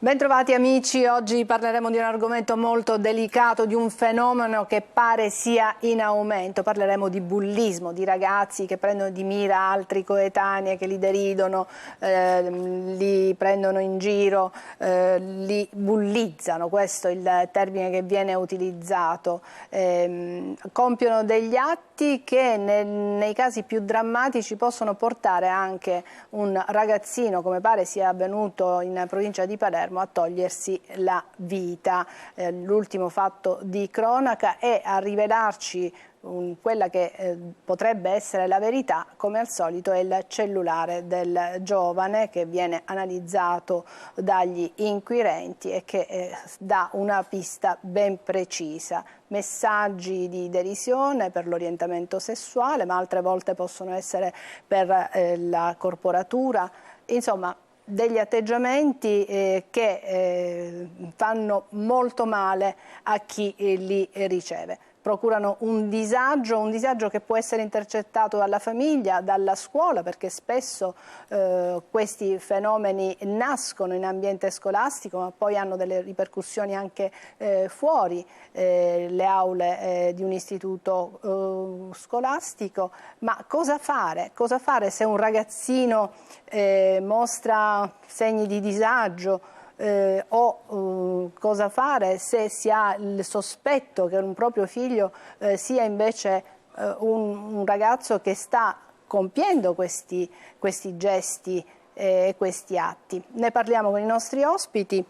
Bentrovati amici, oggi parleremo di un argomento molto delicato, di un fenomeno che pare sia in aumento. Parleremo di bullismo, di ragazzi che prendono di mira altri coetanei, che li deridono, li prendono in giro, li bullizzano, questo è il termine che viene utilizzato. Compiono degli atti che nei casi più drammatici possono portare anche un ragazzino, come pare sia avvenuto in provincia di Palermo, a togliersi la vita. L'ultimo fatto di cronaca è a rivelarci quella che potrebbe essere la verità, come al solito è il cellulare del giovane che viene analizzato dagli inquirenti e che dà una pista ben precisa. Messaggi di derisione per l'orientamento sessuale, ma altre volte possono essere per la corporatura, insomma degli atteggiamenti che fanno molto male a chi li riceve. Procurano un disagio che può essere intercettato dalla famiglia, dalla scuola, perché spesso questi fenomeni nascono in ambiente scolastico ma poi hanno delle ripercussioni anche fuori le aule di un istituto scolastico. Ma cosa fare? Cosa fare se un ragazzino mostra segni di disagio? O cosa fare se si ha il sospetto che un proprio figlio sia invece un ragazzo che sta compiendo questi gesti e questi atti. Ne parliamo con i nostri ospiti,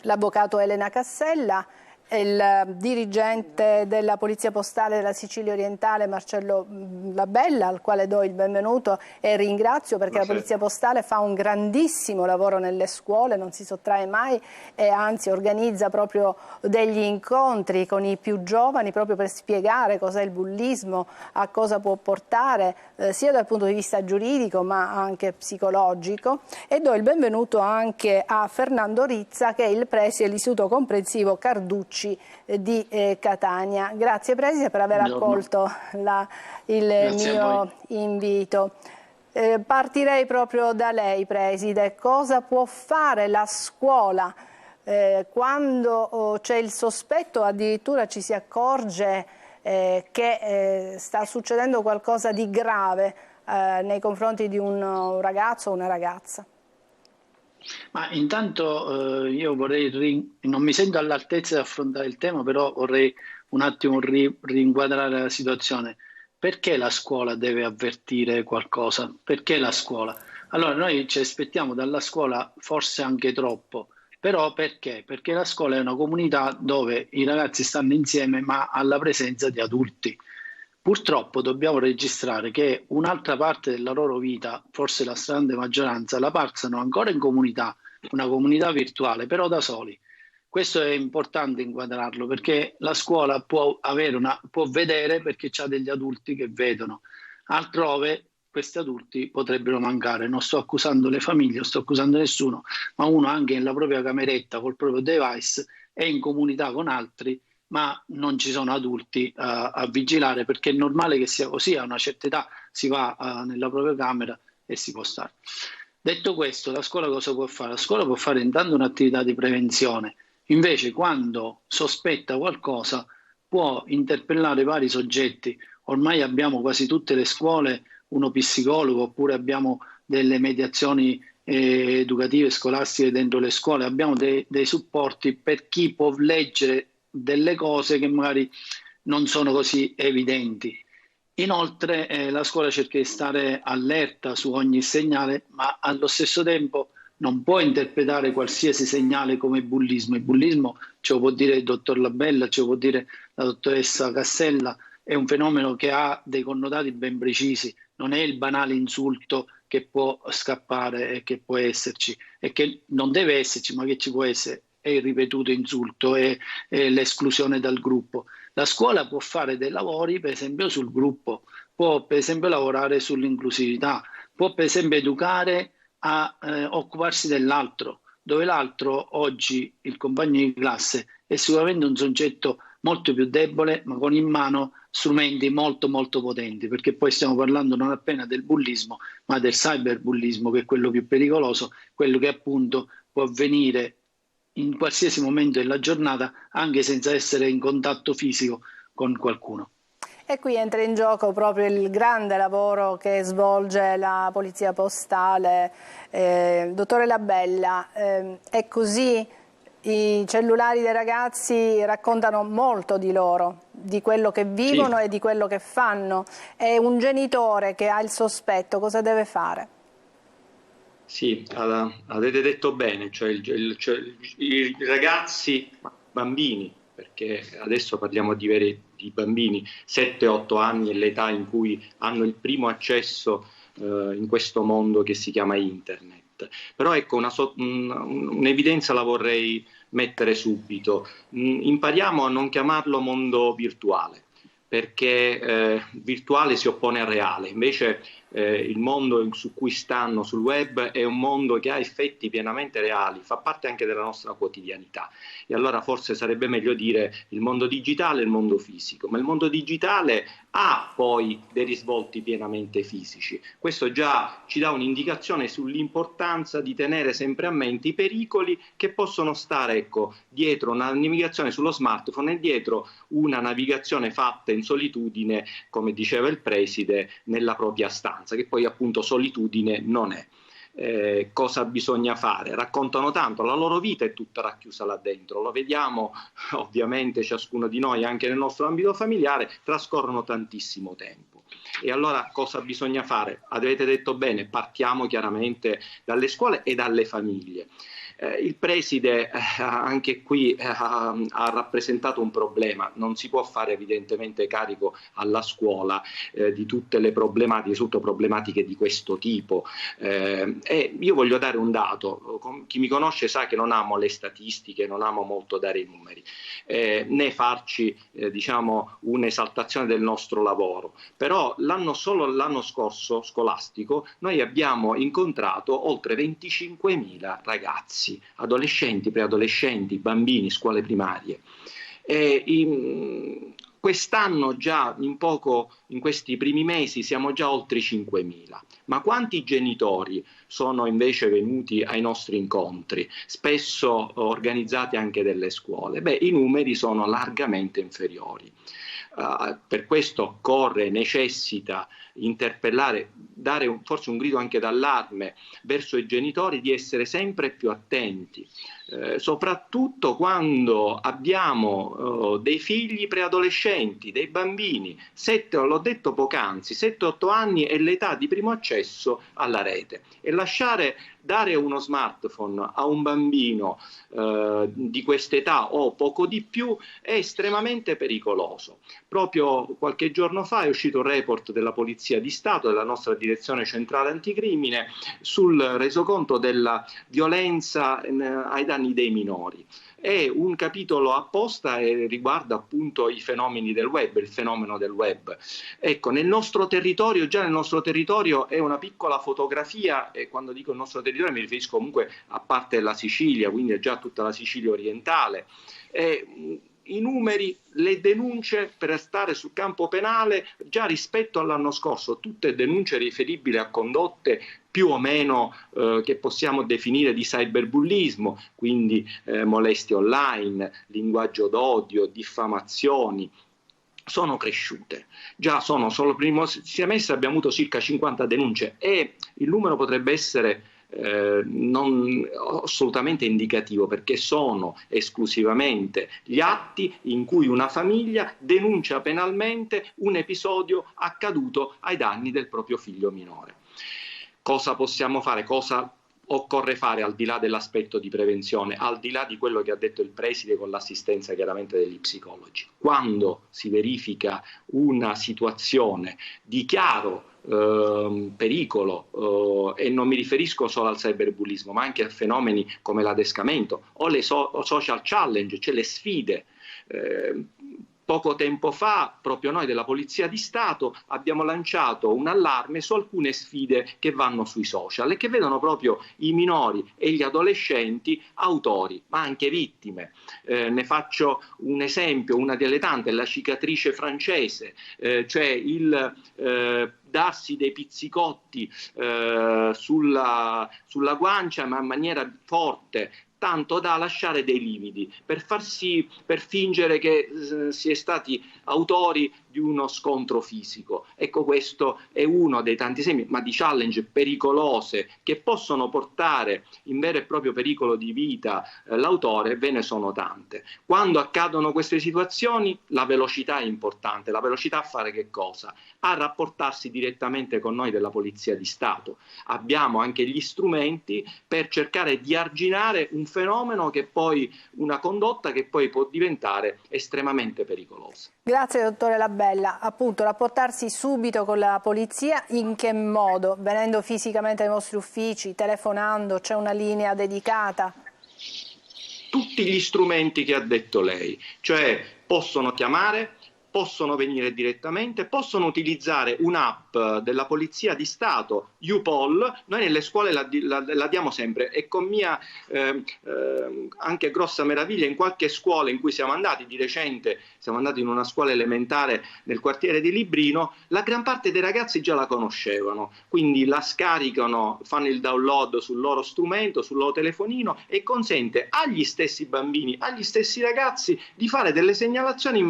l'avvocato Elena Cassella, il dirigente della Polizia Postale della Sicilia Orientale Marcello Labella, al quale do il benvenuto e ringrazio perché la Polizia Postale fa un grandissimo lavoro nelle scuole, non si sottrae mai e anzi organizza proprio degli incontri con i più giovani proprio per spiegare cos'è il bullismo, a cosa può portare sia dal punto di vista giuridico ma anche psicologico, e do il benvenuto anche a Fernando Rizza, che è il preside dell'Istituto Comprensivo Carducci di Catania. Grazie preside per aver accolto il mio invito. Partirei proprio da lei preside. Cosa può fare la scuola quando c'è il sospetto, addirittura ci si accorge che sta succedendo qualcosa di grave nei confronti di un ragazzo o una ragazza? Ma intanto io vorrei, non mi sento all'altezza di affrontare il tema, però vorrei un attimo rinquadrare la situazione. Perché la scuola deve avvertire qualcosa? Perché la scuola? Allora, noi ci aspettiamo dalla scuola forse anche troppo, però perché? Perché la scuola è una comunità dove i ragazzi stanno insieme, ma alla presenza di adulti. Purtroppo dobbiamo registrare che un'altra parte della loro vita, forse la stragrande maggioranza, la passano ancora in comunità, una comunità virtuale, però da soli. Questo è importante inquadrarlo perché la scuola può vedere perché c'ha degli adulti che vedono. Altrove questi adulti potrebbero mancare. Non sto accusando le famiglie, non sto accusando nessuno, ma uno anche nella propria cameretta col proprio device è in comunità con altri, ma non ci sono adulti a vigilare, perché è normale che sia così. A una certa età si va nella propria camera e si può stare. Detto questo, la scuola cosa può fare? La scuola può fare intanto un'attività di prevenzione, invece quando sospetta qualcosa può interpellare vari soggetti. Ormai abbiamo quasi tutte le scuole uno psicologo, oppure abbiamo delle mediazioni educative scolastiche dentro le scuole, abbiamo dei supporti per chi può leggere delle cose che magari non sono così evidenti. Inoltre la scuola cerca di stare allerta su ogni segnale, ma allo stesso tempo non può interpretare qualsiasi segnale come bullismo. Il bullismo, ce lo può dire il dottor Labella, ce lo può dire la dottoressa Cassella, è un fenomeno che ha dei connotati ben precisi, non è il banale insulto che può scappare e che può esserci e che non deve esserci, ma che ci può essere. È il ripetuto insulto, è l'esclusione dal gruppo. La scuola può fare dei lavori, per esempio, sul gruppo, può per esempio lavorare sull'inclusività, può per esempio educare a occuparsi dell'altro, dove l'altro oggi, il compagno di classe, è sicuramente un soggetto molto più debole, ma con in mano strumenti molto molto potenti, perché poi stiamo parlando non appena del bullismo, ma del cyberbullismo, che è quello più pericoloso, quello che appunto può avvenire in qualsiasi momento della giornata, anche senza essere in contatto fisico con qualcuno. E qui entra in gioco proprio il grande lavoro che svolge la Polizia Postale. Dottore Labella, è così? I cellulari dei ragazzi raccontano molto di loro, di quello che vivono Sì. e di quello che fanno. E un genitore che ha il sospetto cosa deve fare? Sì, avete detto bene, cioè, i ragazzi, bambini, perché adesso parliamo di bambini, 7-8 anni è l'età in cui hanno il primo accesso in questo mondo che si chiama internet. Però ecco, un'evidenza la vorrei mettere subito. Impariamo a non chiamarlo mondo virtuale, perché virtuale si oppone al reale, invece il mondo su cui stanno sul web è un mondo che ha effetti pienamente reali, fa parte anche della nostra quotidianità. E allora forse sarebbe meglio dire il mondo digitale e il mondo fisico, ma il mondo digitale ha poi dei risvolti pienamente fisici. Questo già ci dà un'indicazione sull'importanza di tenere sempre a mente i pericoli che possono stare, ecco, dietro una navigazione sullo smartphone e dietro una navigazione fatta in solitudine, come diceva il preside, nella propria stanza, che poi appunto solitudine non è. Cosa bisogna fare? Raccontano tanto, la loro vita è tutta racchiusa là dentro, lo vediamo ovviamente ciascuno di noi anche nel nostro ambito familiare, trascorrono tantissimo tempo. E allora cosa bisogna fare? Avete detto bene, partiamo chiaramente dalle scuole e dalle famiglie. Il preside anche qui ha rappresentato un problema, non si può fare evidentemente carico alla scuola di tutte le problematiche, soprattutto problematiche di questo tipo. E io voglio dare un dato, chi mi conosce sa che non amo le statistiche, non amo molto dare i numeri, né farci diciamo un'esaltazione del nostro lavoro, però solo l'anno scorso scolastico noi abbiamo incontrato oltre 25.000 ragazzi, adolescenti, preadolescenti, bambini, scuole primarie. Quest'anno già in questi primi mesi siamo già oltre 5.000. Ma quanti genitori sono invece venuti ai nostri incontri, spesso organizzati anche dalle scuole? Beh, i numeri sono largamente inferiori. Per questo necessita interpellare, dare forse un grido anche d'allarme verso i genitori di essere sempre più attenti, soprattutto quando abbiamo dei figli preadolescenti, dei bambini, l'ho detto poc'anzi, 7-8 anni è l'età di primo accesso alla rete, e dare uno smartphone a un bambino di quest'età o poco di più è estremamente pericoloso. Proprio qualche giorno fa è uscito un report della Polizia di Stato, della nostra Direzione Centrale Anticrimine, sul resoconto della violenza ai danni dei minori. È un capitolo apposta e riguarda appunto i fenomeni del web, il fenomeno del web. Ecco, nel nostro territorio è una piccola fotografia, e quando dico il nostro territorio mi riferisco comunque a parte la Sicilia, quindi è già tutta la Sicilia orientale. I numeri, le denunce per stare sul campo penale già rispetto all'anno scorso, tutte denunce riferibili a condotte più o meno che possiamo definire di cyberbullismo, quindi molestie online, linguaggio d'odio, diffamazioni, sono cresciute. Già solo il primo semestre abbiamo avuto circa 50 denunce e il numero potrebbe essere non assolutamente indicativo, perché sono esclusivamente gli atti in cui una famiglia denuncia penalmente un episodio accaduto ai danni del proprio figlio minore. Cosa possiamo fare? Cosa occorre fare al di là dell'aspetto di prevenzione, al di là di quello che ha detto il preside con l'assistenza chiaramente degli psicologi? Quando si verifica una situazione di chiaro pericolo, e non mi riferisco solo al cyberbullismo ma anche a fenomeni come l'adescamento o le social challenge, cioè le sfide. Poco tempo fa proprio noi della Polizia di Stato abbiamo lanciato un allarme su alcune sfide che vanno sui social e che vedono proprio i minori e gli adolescenti autori, ma anche vittime. Ne faccio un esempio, una delle tante, la cicatrice francese, cioè il darsi dei pizzicotti sulla guancia ma in maniera forte. tanto da lasciare dei lividi, per fingere che si è stati autori di uno scontro fisico. Ecco, questo è uno dei tanti esempi, ma di challenge pericolose che possono portare in vero e proprio pericolo di vita l'autore, ve ne sono tante. Quando accadono queste situazioni, la velocità è importante. La velocità a fare che cosa? A rapportarsi direttamente con noi della Polizia di Stato. Abbiamo anche gli strumenti per cercare di arginare un fenomeno che poi, una condotta che poi può diventare estremamente pericolosa. Grazie dottore Labella. Appunto, rapportarsi subito con la polizia, in che modo? Venendo fisicamente ai vostri uffici, telefonando, c'è una linea dedicata? Tutti gli strumenti che ha detto lei, cioè possono chiamare, possono venire direttamente, possono utilizzare un'app della Polizia di Stato, UPOL. Noi nelle scuole la diamo sempre, e con mia anche grossa meraviglia in qualche scuola in cui siamo andati di recente, siamo andati in una scuola elementare nel quartiere di Librino, la gran parte dei ragazzi già la conoscevano, quindi la scaricano, fanno il download sul loro strumento, sul loro telefonino, e consente agli stessi bambini, agli stessi ragazzi di fare delle segnalazioni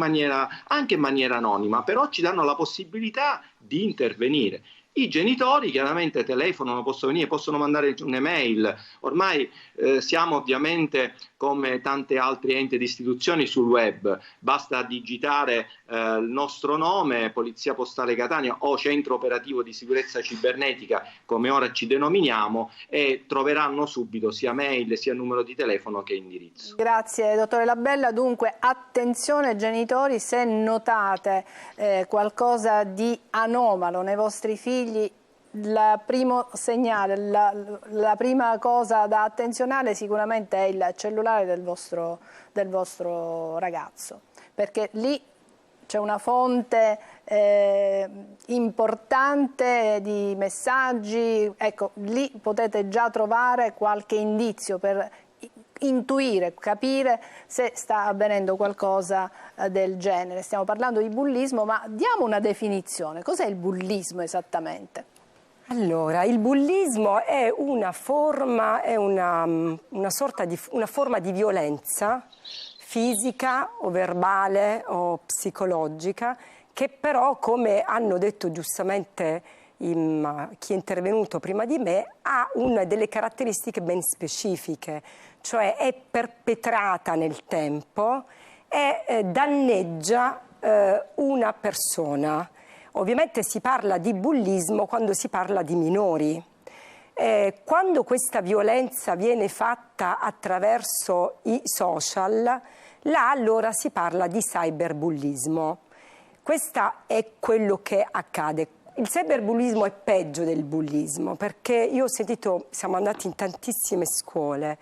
anche in maniera anonima, però ci danno la possibilità di intervenire. I genitori chiaramente telefonano, possono venire, possono mandare un'email. Ormai siamo ovviamente, come tanti altri enti ed istituzioni, sul web. Basta digitare il nostro nome, Polizia Postale Catania o Centro Operativo di Sicurezza Cibernetica, come ora ci denominiamo, e troveranno subito sia mail, sia numero di telefono che indirizzo. Grazie dottore Labella. Dunque attenzione genitori, se notate qualcosa di anomalo nei vostri figli, il primo segnale, la prima cosa da attenzionare sicuramente è il cellulare del vostro ragazzo, perché lì c'è una fonte importante di messaggi. Ecco, lì potete già trovare qualche indizio per intuire, capire se sta avvenendo qualcosa del genere. Stiamo parlando di bullismo, ma diamo una definizione. Cos'è il bullismo esattamente? Allora, il bullismo è una forma di violenza fisica o verbale o psicologica, che però, come hanno detto giustamente chi è intervenuto prima di me, ha una delle caratteristiche ben specifiche, cioè è perpetrata nel tempo e danneggia una persona. Ovviamente si parla di bullismo quando si parla di minori. Quando questa violenza viene fatta attraverso i social, là allora si parla di cyberbullismo. Questo è quello che accade. Il cyberbullismo è peggio del bullismo, perché io ho sentito, siamo andati in tantissime scuole,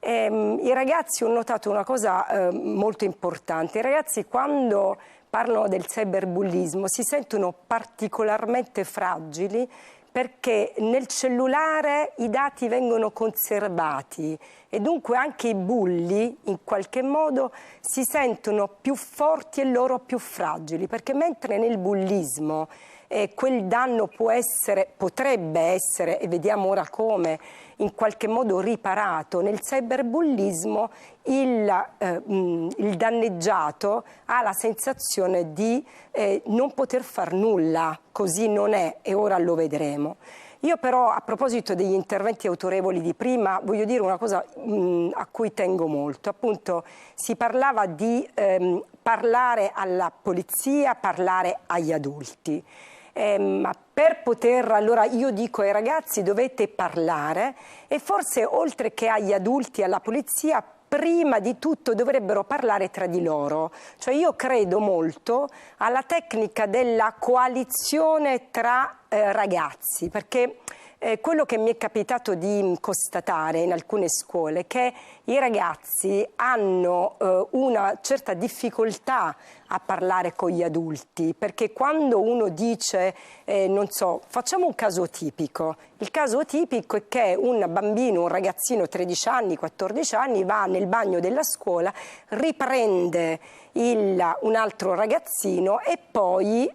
i ragazzi, ho notato una cosa molto importante: i ragazzi quando parlano del cyberbullismo si sentono particolarmente fragili, perché nel cellulare i dati vengono conservati e dunque anche i bulli in qualche modo si sentono più forti e loro più fragili, perché mentre nel bullismo quel danno potrebbe essere, e vediamo ora come, in qualche modo riparato, nel cyberbullismo il danneggiato ha la sensazione di non poter far nulla. Così non è, e ora lo vedremo. Io però, a proposito degli interventi autorevoli di prima, voglio dire una cosa a cui tengo molto. Appunto, si parlava di parlare alla polizia, parlare agli adulti. Ma per poter, allora io dico ai ragazzi: dovete parlare, e forse oltre che agli adulti e alla polizia, prima di tutto dovrebbero parlare tra di loro. Cioè io credo molto alla tecnica della coalizione tra ragazzi, perché quello che mi è capitato di constatare in alcune scuole è che i ragazzi hanno una certa difficoltà a parlare con gli adulti, perché quando uno dice, non so, facciamo un caso tipico. Il caso tipico è che un bambino, un ragazzino 13 anni, 14 anni, va nel bagno della scuola, riprende un altro ragazzino e poi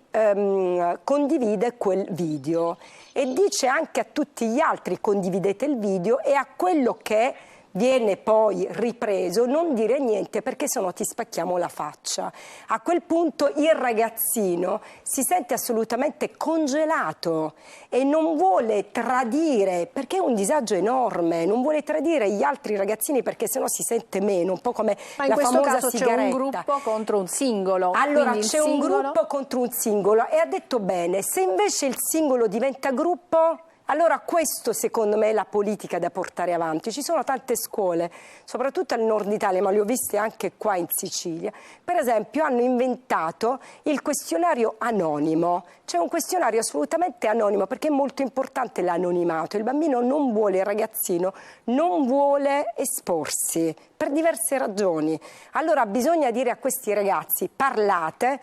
condivide quel video e dice anche a tutti gli altri: condividete il video, e a quello che viene poi ripreso, non dire niente perché sennò ti spacchiamo la faccia. A quel punto il ragazzino si sente assolutamente congelato e non vuole tradire, perché è un disagio enorme, non vuole tradire gli altri ragazzini perché sennò si sente meno, un po' come ma in la questo famosa caso sigaretta. c'è un gruppo contro un singolo. Allora c'è un gruppo contro un singolo e ha detto bene, se invece il singolo diventa gruppo, allora questo secondo me è la politica da portare avanti. Ci sono tante scuole, soprattutto al nord Italia, ma le ho viste anche qua in Sicilia. Per esempio hanno inventato il questionario anonimo. C'è un questionario assolutamente anonimo perché è molto importante l'anonimato. Il bambino non vuole, il ragazzino non vuole esporsi per diverse ragioni. Allora bisogna dire a questi ragazzi: parlate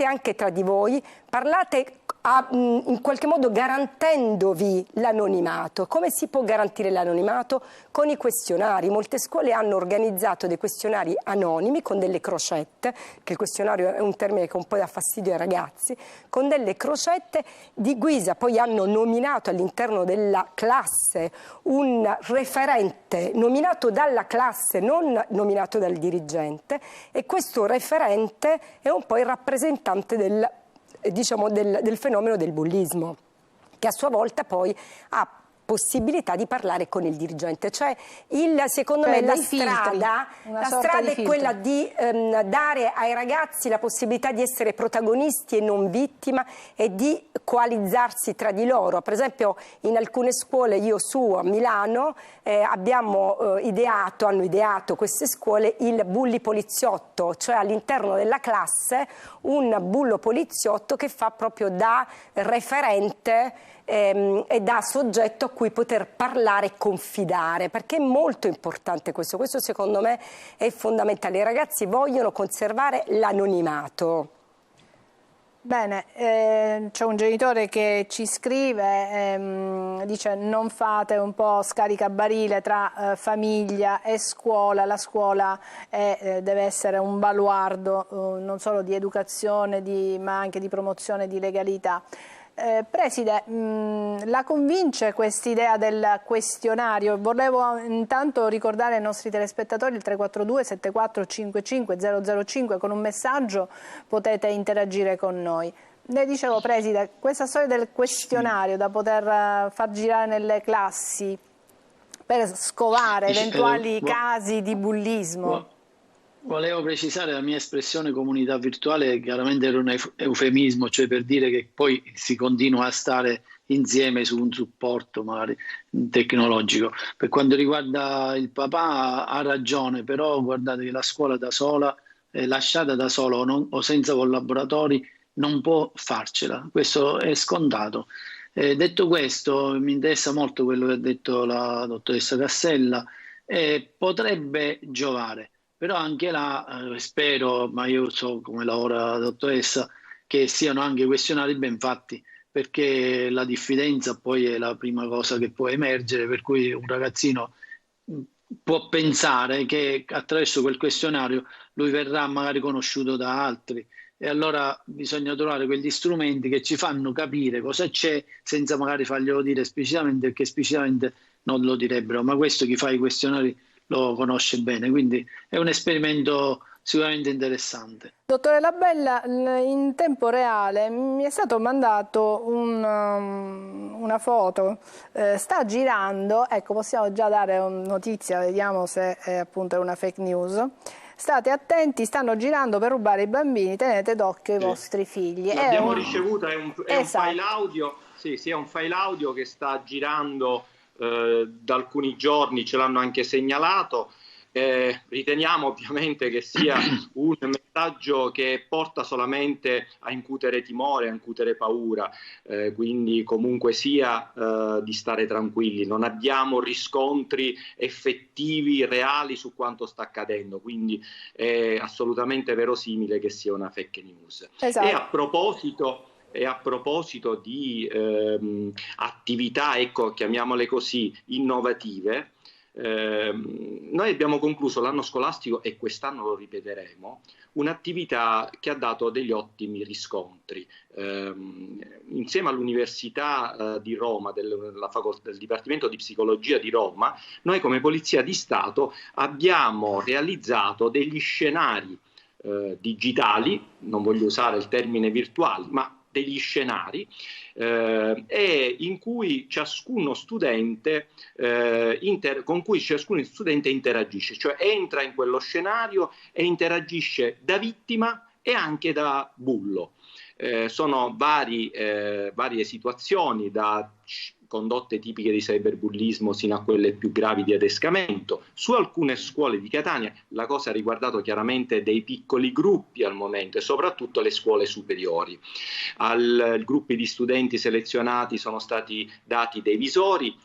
anche tra di voi, parlate in qualche modo garantendovi l'anonimato. Come si può garantire l'anonimato? Con i questionari. Molte scuole hanno organizzato dei questionari anonimi con delle crocette, che il questionario è un termine che un po' dà fastidio ai ragazzi, con delle crocette di guisa. Poi hanno nominato all'interno della classe un referente nominato dalla classe, non nominato dal dirigente, e questo referente è un po' il rappresentante del fenomeno del bullismo, che a sua volta poi ha possibilità di parlare con il dirigente. Cioè secondo me la strada è quella di dare ai ragazzi la possibilità di essere protagonisti e non vittima e di coalizzarsi tra di loro. Per esempio in alcune scuole, io su a Milano, hanno ideato queste scuole il bulli poliziotto, cioè all'interno della classe un bullo poliziotto che fa proprio da referente e da soggetto a cui poter parlare e confidare, perché è molto importante questo secondo me è fondamentale. I ragazzi vogliono conservare l'anonimato. Bene, c'è un genitore che ci scrive, dice: non fate un po' scaricabarile tra famiglia e scuola, la scuola deve essere un baluardo non solo di educazione ma anche di promozione di legalità. Preside, la convince quest'idea del questionario? Volevo intanto ricordare ai nostri telespettatori il 342 7455 005, con un messaggio potete interagire con noi. Ne dicevo, Preside, questa storia del questionario da poter far girare nelle classi per scovare eventuali casi di bullismo. Volevo precisare la mia espressione comunità virtuale, chiaramente era un eufemismo, cioè per dire che poi si continua a stare insieme su un supporto magari tecnologico. Per quanto riguarda il papà ha ragione, però guardate che la scuola da sola, lasciata da sola o senza collaboratori, non può farcela, questo è scontato. Detto questo, mi interessa molto quello che ha detto la dottoressa Cassella, potrebbe giovare. Però anche là spero, ma io so come lavora la dottoressa, che siano anche questionari ben fatti, perché la diffidenza poi è la prima cosa che può emergere, per cui un ragazzino può pensare che attraverso quel questionario lui verrà magari conosciuto da altri, e allora bisogna trovare quegli strumenti che ci fanno capire cosa c'è senza magari farglielo dire esplicitamente, perché esplicitamente non lo direbbero, ma questo chi fa i questionari lo conosce bene, quindi è un esperimento sicuramente interessante. Dottore Labella, in tempo reale mi è stato mandato una foto, sta girando, ecco, possiamo già dare una notizia, vediamo se appunto è una fake news. State attenti, stanno girando per rubare i bambini, tenete d'occhio i vostri figli. L'abbiamo ricevuta, è un file audio, sì, è un file audio che sta girando da alcuni giorni, ce l'hanno anche segnalato. Riteniamo ovviamente che sia un messaggio che porta solamente a incutere timore, a incutere paura, quindi comunque sia di stare tranquilli, non abbiamo riscontri effettivi, reali su quanto sta accadendo, quindi è assolutamente verosimile che sia una fake news. Esatto. E a proposito di attività, ecco, chiamiamole così, innovative, Noi abbiamo concluso l'anno scolastico, e quest'anno lo ripeteremo, un'attività che ha dato degli ottimi riscontri. Insieme all'Università di Roma, del Dipartimento di Psicologia di Roma, noi come Polizia di Stato abbiamo realizzato degli scenari digitali, non voglio usare il termine virtuali, ma degli scenari e in cui ciascuno studente con cui ciascuno studente interagisce, cioè entra in quello scenario e interagisce da vittima e anche da bullo. Sono varie situazioni, da condotte tipiche di cyberbullismo sino a quelle più gravi di adescamento. Su alcune scuole di Catania la cosa ha riguardato chiaramente dei piccoli gruppi al momento, e soprattutto le scuole superiori. Ai gruppi di studenti selezionati sono stati dati dei visori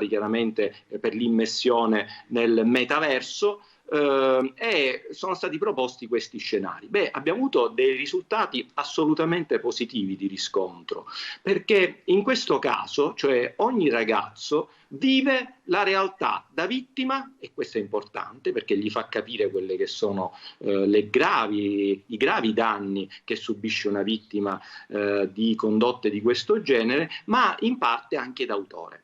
chiaramente per l'immersione nel metaverso, e sono stati proposti questi scenari. Abbiamo avuto dei risultati assolutamente positivi di riscontro, perché in questo caso, cioè, ogni ragazzo vive la realtà da vittima, e questo è importante perché gli fa capire quelle che sono i gravi danni che subisce una vittima di condotte di questo genere, ma in parte anche d'autore.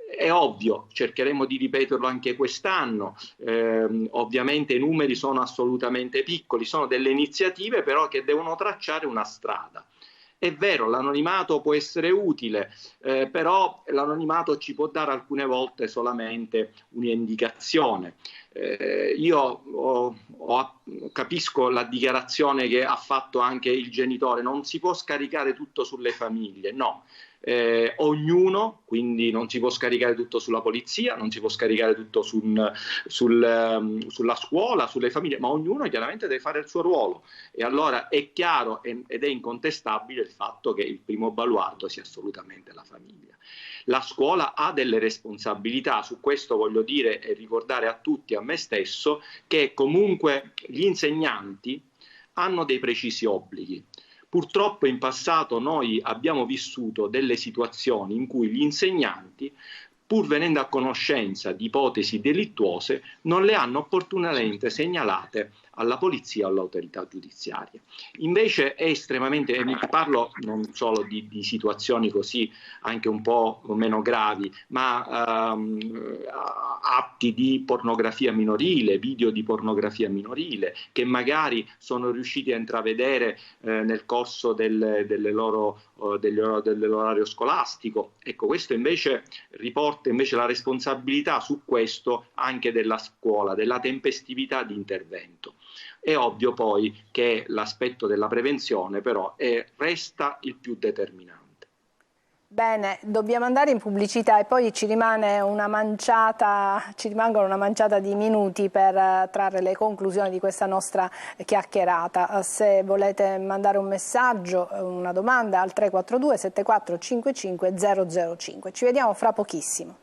È ovvio, cercheremo di ripeterlo anche quest'anno, ovviamente i numeri sono assolutamente piccoli, sono delle iniziative però che devono tracciare una strada. È vero, l'anonimato può essere utile, però l'anonimato ci può dare alcune volte solamente un'indicazione. Io capisco la dichiarazione che ha fatto anche il genitore: non si può scaricare tutto sulle famiglie, no. Ognuno, quindi non si può scaricare tutto sulla polizia, non si può scaricare tutto sulla scuola, sulle famiglie, ma ognuno chiaramente deve fare il suo ruolo. E allora è chiaro ed è incontestabile il fatto che il primo baluardo sia assolutamente la famiglia. La scuola ha delle responsabilità, su questo voglio dire e ricordare a tutti, a me stesso, che comunque gli insegnanti hanno dei precisi obblighi. Purtroppo in passato noi abbiamo vissuto delle situazioni in cui gli insegnanti, pur venendo a conoscenza di ipotesi delittuose, non le hanno opportunamente segnalate alla polizia o all'autorità giudiziaria. Invece è estremamente, parlo non solo di situazioni così anche un po' meno gravi, ma atti di pornografia minorile, video di pornografia minorile, che magari sono riusciti a intravedere nel corso dell'orario scolastico. Ecco, questo invece riporta la responsabilità su questo anche della scuola, della tempestività di intervento. È ovvio poi che l'aspetto della prevenzione però resta il più determinante. Bene, dobbiamo andare in pubblicità e poi ci rimangono una manciata di minuti per trarre le conclusioni di questa nostra chiacchierata. Se volete mandare un messaggio, una domanda al 342 7455 005. Ci vediamo fra pochissimo.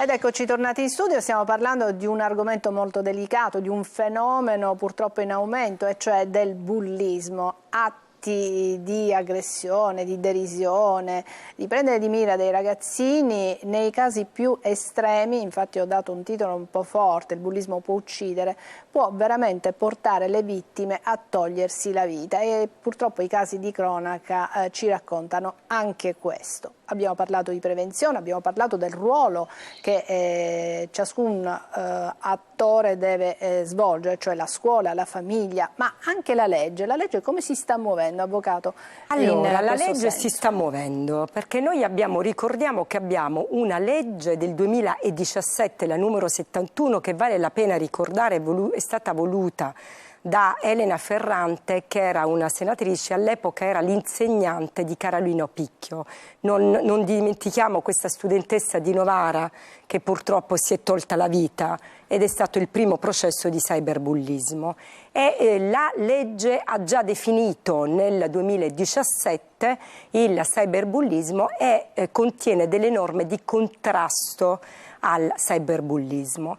Ed eccoci tornati in studio, stiamo parlando di un argomento molto delicato, di un fenomeno purtroppo in aumento, e cioè del bullismo. Atti di aggressione, di derisione, di prendere di mira dei ragazzini nei casi più estremi. Infatti ho dato un titolo un po' forte: il bullismo può uccidere, può veramente portare le vittime a togliersi la vita, e purtroppo i casi di cronaca ci raccontano anche questo. Abbiamo parlato di prevenzione, abbiamo parlato del ruolo che ciascun attore deve svolgere, cioè la scuola, la famiglia, ma anche la legge. La legge come si sta muovendo, avvocato? Allora, la legge si sta muovendo perché noi ricordiamo che abbiamo una legge del 2017, la numero 71, che vale la pena ricordare, è stata voluta da Elena Ferrante, che era una senatrice, all'epoca era l'insegnante di Carolino Picchio. Non dimentichiamo questa studentessa di Novara che purtroppo si è tolta la vita, ed è stato il primo processo di cyberbullismo. La legge ha già definito nel 2017 il cyberbullismo e contiene delle norme di contrasto al cyberbullismo.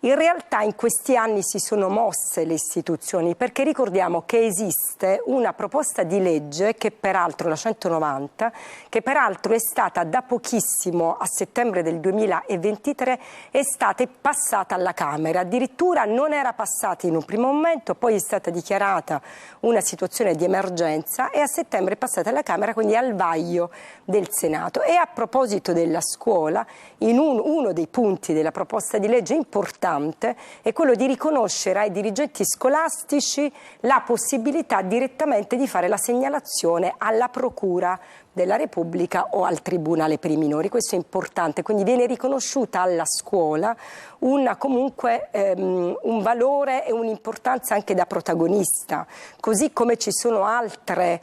In realtà in questi anni si sono mosse le istituzioni, perché ricordiamo che esiste una proposta di legge che peraltro, la 190, che peraltro è stata da pochissimo, a settembre del 2023, è stata passata alla Camera. Addirittura non era passata in un primo momento, poi è stata dichiarata una situazione di emergenza e a settembre è passata alla Camera, quindi al vaglio del Senato. E a proposito della scuola, in uno dei punti della proposta di legge importante è quello di riconoscere ai dirigenti scolastici la possibilità direttamente di fare la segnalazione alla Procura della Repubblica o al Tribunale per i minori. Questo è importante, quindi viene riconosciuta alla scuola comunque un valore e un'importanza anche da protagonista, così come ci sono altre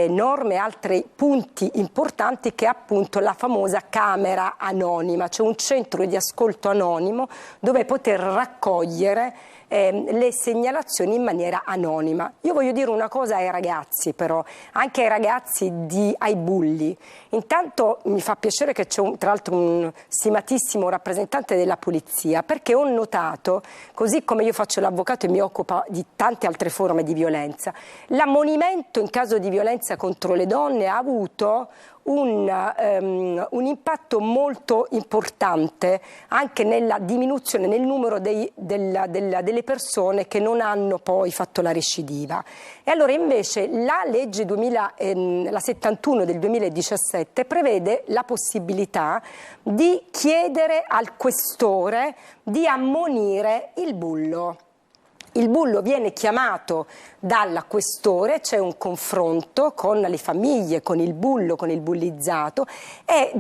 norme, altri punti importanti, che è appunto la famosa Camera anonima, cioè un centro di ascolto anonimo dove poter raccogliere le segnalazioni in maniera anonima. Io voglio dire una cosa ai ragazzi, però, anche ai ragazzi ai bulli. Intanto mi fa piacere che c'è tra l'altro un stimatissimo rappresentante della polizia, perché ho notato, così come io faccio l'avvocato e mi occupo di tante altre forme di violenza, l'ammonimento in caso di violenza contro le donne ha avuto un impatto molto importante anche nella diminuzione nel numero delle persone che non hanno poi fatto la recidiva. E allora invece la legge la 71 del 2017 prevede la possibilità di chiedere al questore di ammonire il bullo. Il bullo viene chiamato dal questore, c'è un confronto con le famiglie, con il bullo, con il bullizzato, e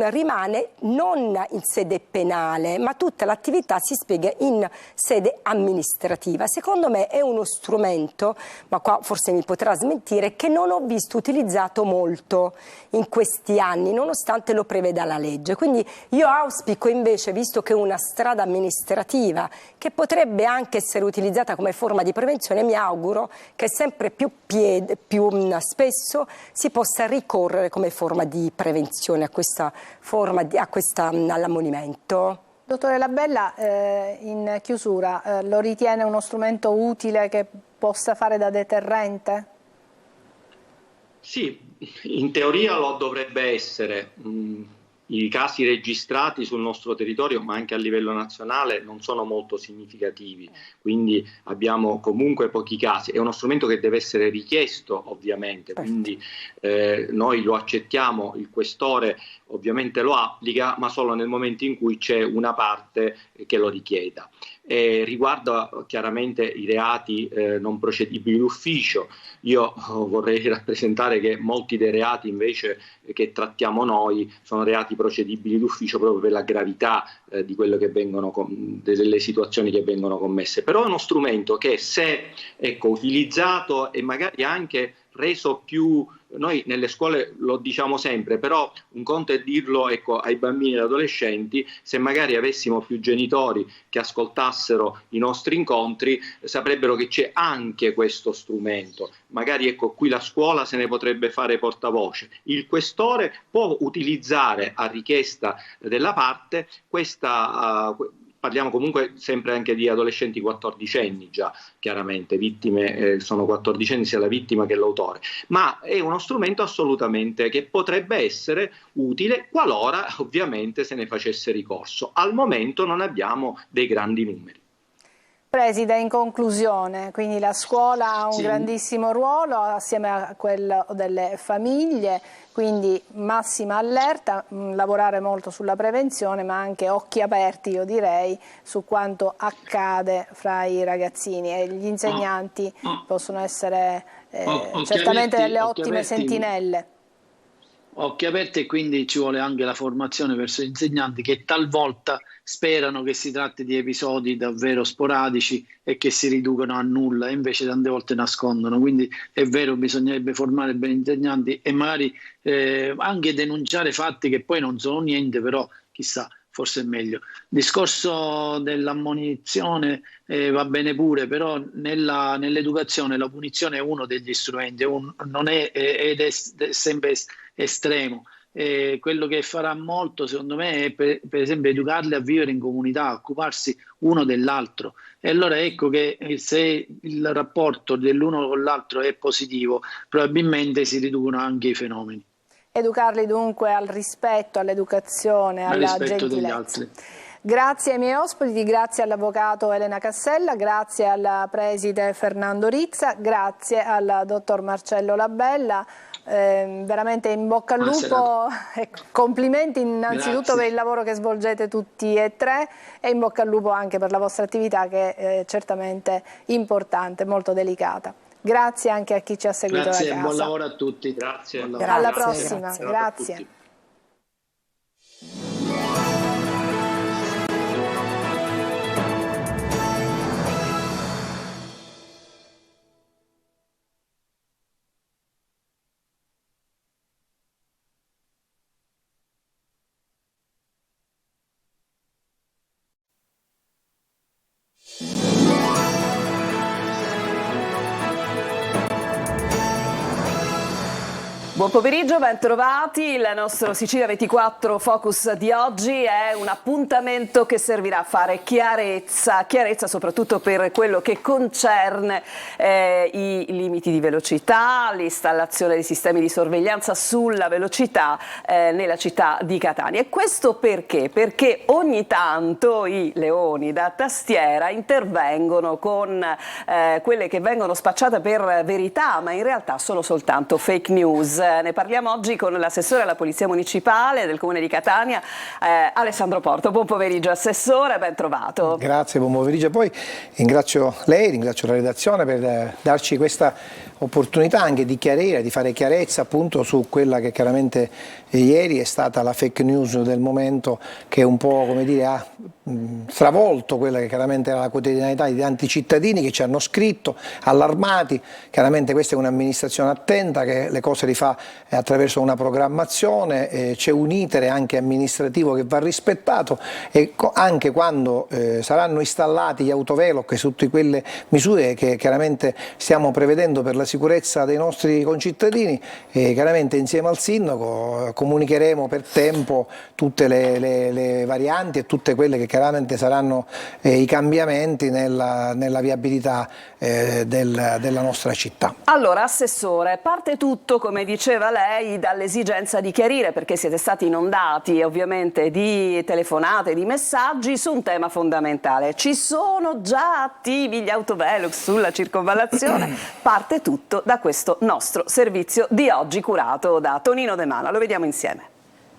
rimane non in sede penale, ma tutta l'attività si spiega in sede amministrativa. Secondo me è uno strumento, ma qua forse mi potrà smentire, che non ho visto utilizzato molto in questi anni, nonostante lo preveda la legge. Quindi io auspico invece, visto che è una strada amministrativa che potrebbe anche essere utilizzata come forma di prevenzione, mi auguro che sempre più spesso si possa ricorrere come forma di prevenzione a questa all'ammonimento. Dottore Labella, in chiusura, lo ritiene uno strumento utile che possa fare da deterrente? Sì, in teoria lo dovrebbe essere. I casi registrati sul nostro territorio, ma anche a livello nazionale, non sono molto significativi, quindi abbiamo comunque pochi casi. È uno strumento che deve essere richiesto, ovviamente, quindi noi lo accettiamo, il questore ovviamente lo applica, ma solo nel momento in cui c'è una parte che lo richieda. Riguarda chiaramente i reati non procedibili d'ufficio. Io vorrei rappresentare che molti dei reati invece che trattiamo noi sono reati procedibili d'ufficio proprio per la gravità di quello che delle situazioni che vengono commesse. Però è uno strumento che, se utilizzato e magari anche reso più, noi nelle scuole lo diciamo sempre, però un conto è dirlo ai bambini e agli adolescenti, se magari avessimo più genitori che ascoltassero i nostri incontri, saprebbero che c'è anche questo strumento. Magari qui la scuola se ne potrebbe fare portavoce. Il questore può utilizzare a richiesta della parte parliamo comunque sempre anche di adolescenti 14enni già, chiaramente, vittime sono 14enni sia la vittima che l'autore, ma è uno strumento assolutamente che potrebbe essere utile qualora ovviamente se ne facesse ricorso. Al momento non abbiamo dei grandi numeri. Preside, in conclusione, quindi la scuola ha un grandissimo ruolo assieme a quello delle famiglie, quindi massima allerta, lavorare molto sulla prevenzione, ma anche occhi aperti, io direi, su quanto accade fra i ragazzini, e gli insegnanti possono essere certamente delle ottime sentinelle. Occhi aperti, e quindi ci vuole anche la formazione verso gli insegnanti, che talvolta sperano che si tratti di episodi davvero sporadici e che si riducono a nulla, e invece tante volte nascondono. Quindi è vero, bisognerebbe formare bene gli insegnanti e magari anche denunciare fatti che poi non sono niente, però chissà, forse è meglio. Il discorso dell'ammonizione va bene pure, però nell'educazione la punizione è uno degli strumenti, non è, ed è sempre estremo. quello che farà molto secondo me è per esempio educarli a vivere in comunità, occuparsi uno dell'altro, e allora ecco che se il rapporto dell'uno con l'altro è positivo probabilmente si riducono anche i fenomeni. Educarli dunque al rispetto, all'educazione, alla gentilezza. Grazie ai miei ospiti, grazie all'avvocato Elena Cassella, grazie al preside Fernando Rizza, grazie al dottor Marcello Labella. Veramente in bocca al lupo, complimenti innanzitutto per il lavoro che svolgete tutti e tre, e in bocca al lupo anche per la vostra attività, che è certamente importante, molto delicata. Grazie anche a chi ci ha seguito da casa. Grazie, buon lavoro a tutti. Grazie. Alla prossima. Grazie. Buon pomeriggio, ben trovati. Il nostro Sicilia 24 Focus di oggi è un appuntamento che servirà a fare chiarezza soprattutto per quello che concerne i limiti di velocità, l'installazione di sistemi di sorveglianza sulla velocità nella città di Catania. E questo perché? Perché ogni tanto i leoni da tastiera intervengono con quelle che vengono spacciate per verità, ma in realtà sono soltanto fake news. Ne parliamo oggi con l'assessore alla Polizia Municipale del Comune di Catania, Alessandro Porto. Buon pomeriggio Assessore, ben trovato. Grazie, buon pomeriggio a voi. Ringrazio lei, ringrazio la redazione per darci questa opportunità anche di chiarire, di fare chiarezza appunto su quella che chiaramente ieri è stata la fake news del momento, che un po', come dire, ha stravolto quella che chiaramente era la quotidianità di tanti cittadini che ci hanno scritto allarmati. Chiaramente questa è un'amministrazione attenta che le cose li fa attraverso una programmazione, c'è un iter anche amministrativo che va rispettato, e anche quando saranno installati gli autovelox e tutte quelle misure che chiaramente stiamo prevedendo per la sicurezza dei nostri concittadini, chiaramente insieme al sindaco comunicheremo per tempo tutte le varianti e tutte quelle che chiaramente saranno i cambiamenti nella viabilità della nostra città. Allora Assessore, parte tutto, come diceva lei, dall'esigenza di chiarire, perché siete stati inondati ovviamente di telefonate, di messaggi su un tema fondamentale. Ci sono già attivi gli autovelox sulla circonvallazione? Parte tutto da questo nostro servizio di oggi curato da Tonino De Mano. Lo vediamo insieme.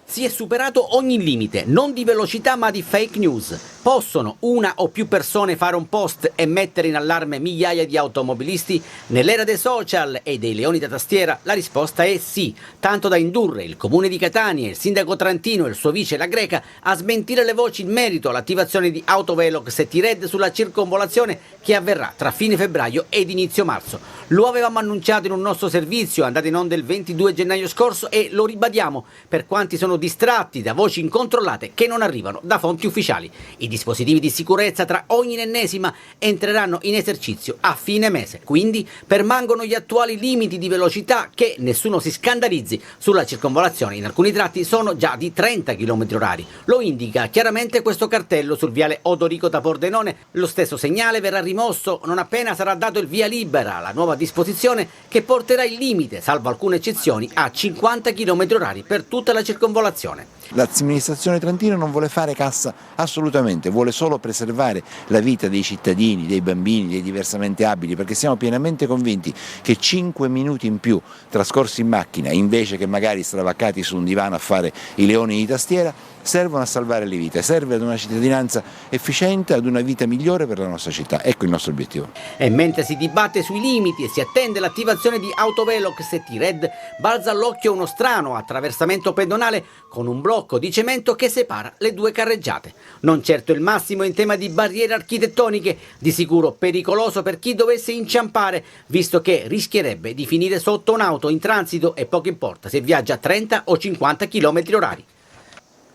Si è superato ogni limite, non di velocità ma di fake news. Possono una o più persone fare un post e mettere in allarme migliaia di automobilisti? Nell'era dei social e dei leoni da tastiera la risposta è sì, tanto da indurre il Comune di Catania, il sindaco Trantino e il suo vice La Greca a smentire le voci in merito all'attivazione di autovelox e T-Red sulla circonvolazione che avverrà tra fine febbraio ed inizio marzo. Lo avevamo annunciato in un nostro servizio andato in onda il 22 gennaio scorso e lo ribadiamo per quanti sono distratti da voci incontrollate che non arrivano da fonti ufficiali. I dispositivi di sicurezza tra ogni ennesima entreranno in esercizio a fine mese, quindi permangono gli attuali limiti di velocità che, nessuno si scandalizzi, sulla circonvolazione in alcuni tratti sono già di 30 km/h. Lo indica chiaramente questo cartello sul viale Odorico da Pordenone. Lo stesso segnale verrà rimosso non appena sarà dato il via libera alla nuova disposizione che porterà il limite, salvo alcune eccezioni, a 50 km/h per tutta la circonvolazione. L'amministrazione Trantino non vuole fare cassa assolutamente, vuole solo preservare la vita dei cittadini, dei bambini, dei diversamente abili, perché siamo pienamente convinti che 5 minuti in più trascorsi in macchina, invece che magari stravaccati su un divano a fare i leoni di tastiera, servono a salvare le vite, serve ad una cittadinanza efficiente, ad una vita migliore per la nostra città. Ecco il nostro obiettivo. E mentre si dibatte sui limiti e si attende l'attivazione di autovelox e T-Red, balza all'occhio uno strano attraversamento pedonale con un blocco di cemento che separa le due carreggiate. Non certo il massimo in tema di barriere architettoniche, di sicuro pericoloso per chi dovesse inciampare, visto che rischierebbe di finire sotto un'auto in transito e poco importa se viaggia a 30 o 50 km/h.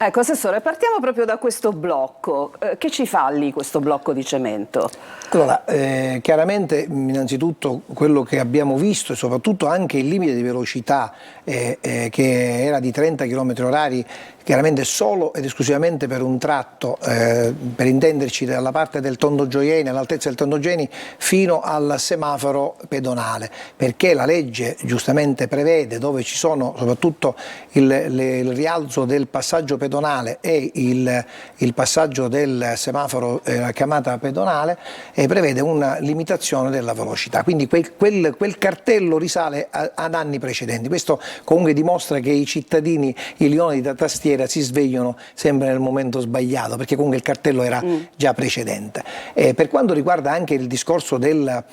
Ecco, Assessore, partiamo proprio da questo blocco. Che ci fa lì questo blocco di cemento? Allora, chiaramente innanzitutto quello che abbiamo visto e soprattutto anche il limite di velocità che era di 30 km/h, chiaramente solo ed esclusivamente per un tratto, per intenderci dalla parte del Tondo Gioieni, all'altezza del Tondo Gioieni, fino al semaforo pedonale, perché la legge giustamente prevede, dove ci sono soprattutto il rialzo del passaggio pedonale e il passaggio del semaforo chiamata pedonale, prevede una limitazione della velocità, quindi quel cartello risale ad anni precedenti. Questo comunque dimostra che i cittadini, i leoni da tastiera, si svegliano sempre nel momento sbagliato, perché comunque il cartello era già precedente. Per quanto riguarda anche il discorso della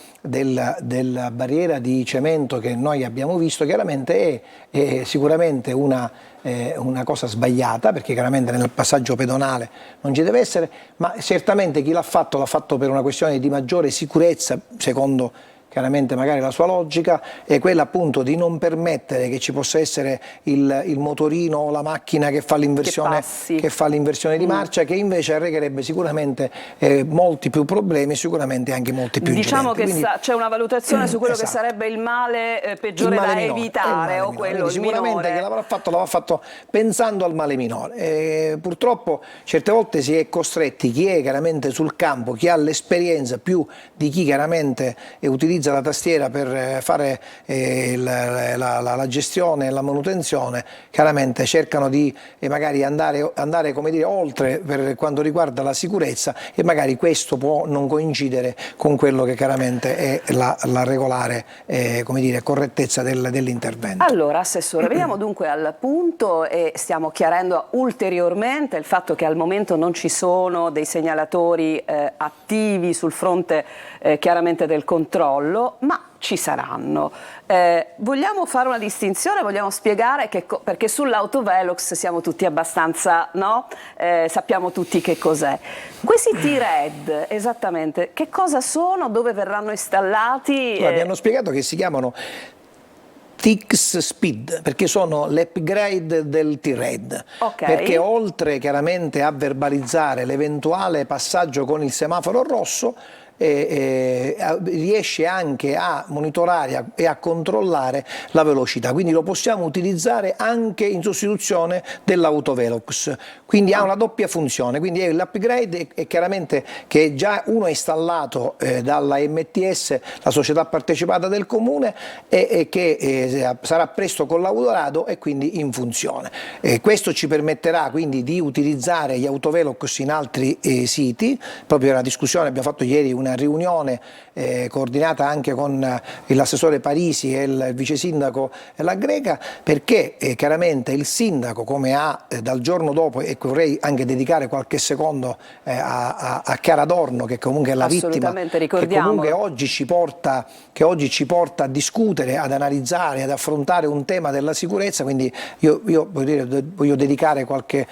barriera di cemento che noi abbiamo visto, chiaramente è sicuramente una cosa sbagliata, perché chiaramente nel passaggio pedonale non ci deve essere, ma certamente chi l'ha fatto per una questione di maggiore sicurezza, secondo chiaramente magari la sua logica, è quella appunto di non permettere che ci possa essere il motorino o la macchina che fa l'inversione di marcia, che invece arrecherebbe sicuramente molti più problemi e sicuramente anche molti più incidenti. Diciamo che c'è una valutazione su quello che sarebbe il male peggiore da evitare, o quello sicuramente che l'avrà fatto pensando al male minore. Purtroppo certe volte si è costretti, chi è chiaramente sul campo, chi ha l'esperienza più di chi chiaramente utilizza la tastiera per fare la gestione e la manutenzione, chiaramente cercano di magari andare come dire, oltre per quanto riguarda la sicurezza, e magari questo può non coincidere con quello che chiaramente è la regolare come dire, correttezza dell'intervento. Allora, Assessore, veniamo dunque al punto e stiamo chiarendo ulteriormente il fatto che al momento non ci sono dei segnalatori attivi sul fronte chiaramente del controllo, ma ci saranno. Vogliamo fare una distinzione, vogliamo spiegare perché sull'autovelox siamo tutti abbastanza, no? Sappiamo tutti che cos'è. Questi T-Red, esattamente, che cosa sono, dove verranno installati? Mi hanno spiegato che si chiamano TX Speed, perché sono l'upgrade del T-Red, perché oltre chiaramente a verbalizzare l'eventuale passaggio con il semaforo rosso, riesce anche a monitorare e a controllare la velocità, quindi lo possiamo utilizzare anche in sostituzione dell'autovelox, quindi ha una doppia funzione, quindi è l'upgrade è chiaramente che già uno è installato dalla MTS, la società partecipata del comune, e che sarà presto collaudorato e quindi in funzione. Questo ci permetterà quindi di utilizzare gli autovelox in altri siti. Proprio una discussione abbiamo fatto ieri, una riunione coordinata anche con l'assessore Parisi e il vice sindaco La Greca, perché chiaramente il sindaco, come ha dal giorno dopo, e vorrei anche dedicare qualche secondo a Chiara Adorno, che comunque è la vittima, che comunque oggi ci porta a discutere, ad analizzare, ad affrontare un tema della sicurezza, quindi io voglio dedicare qualche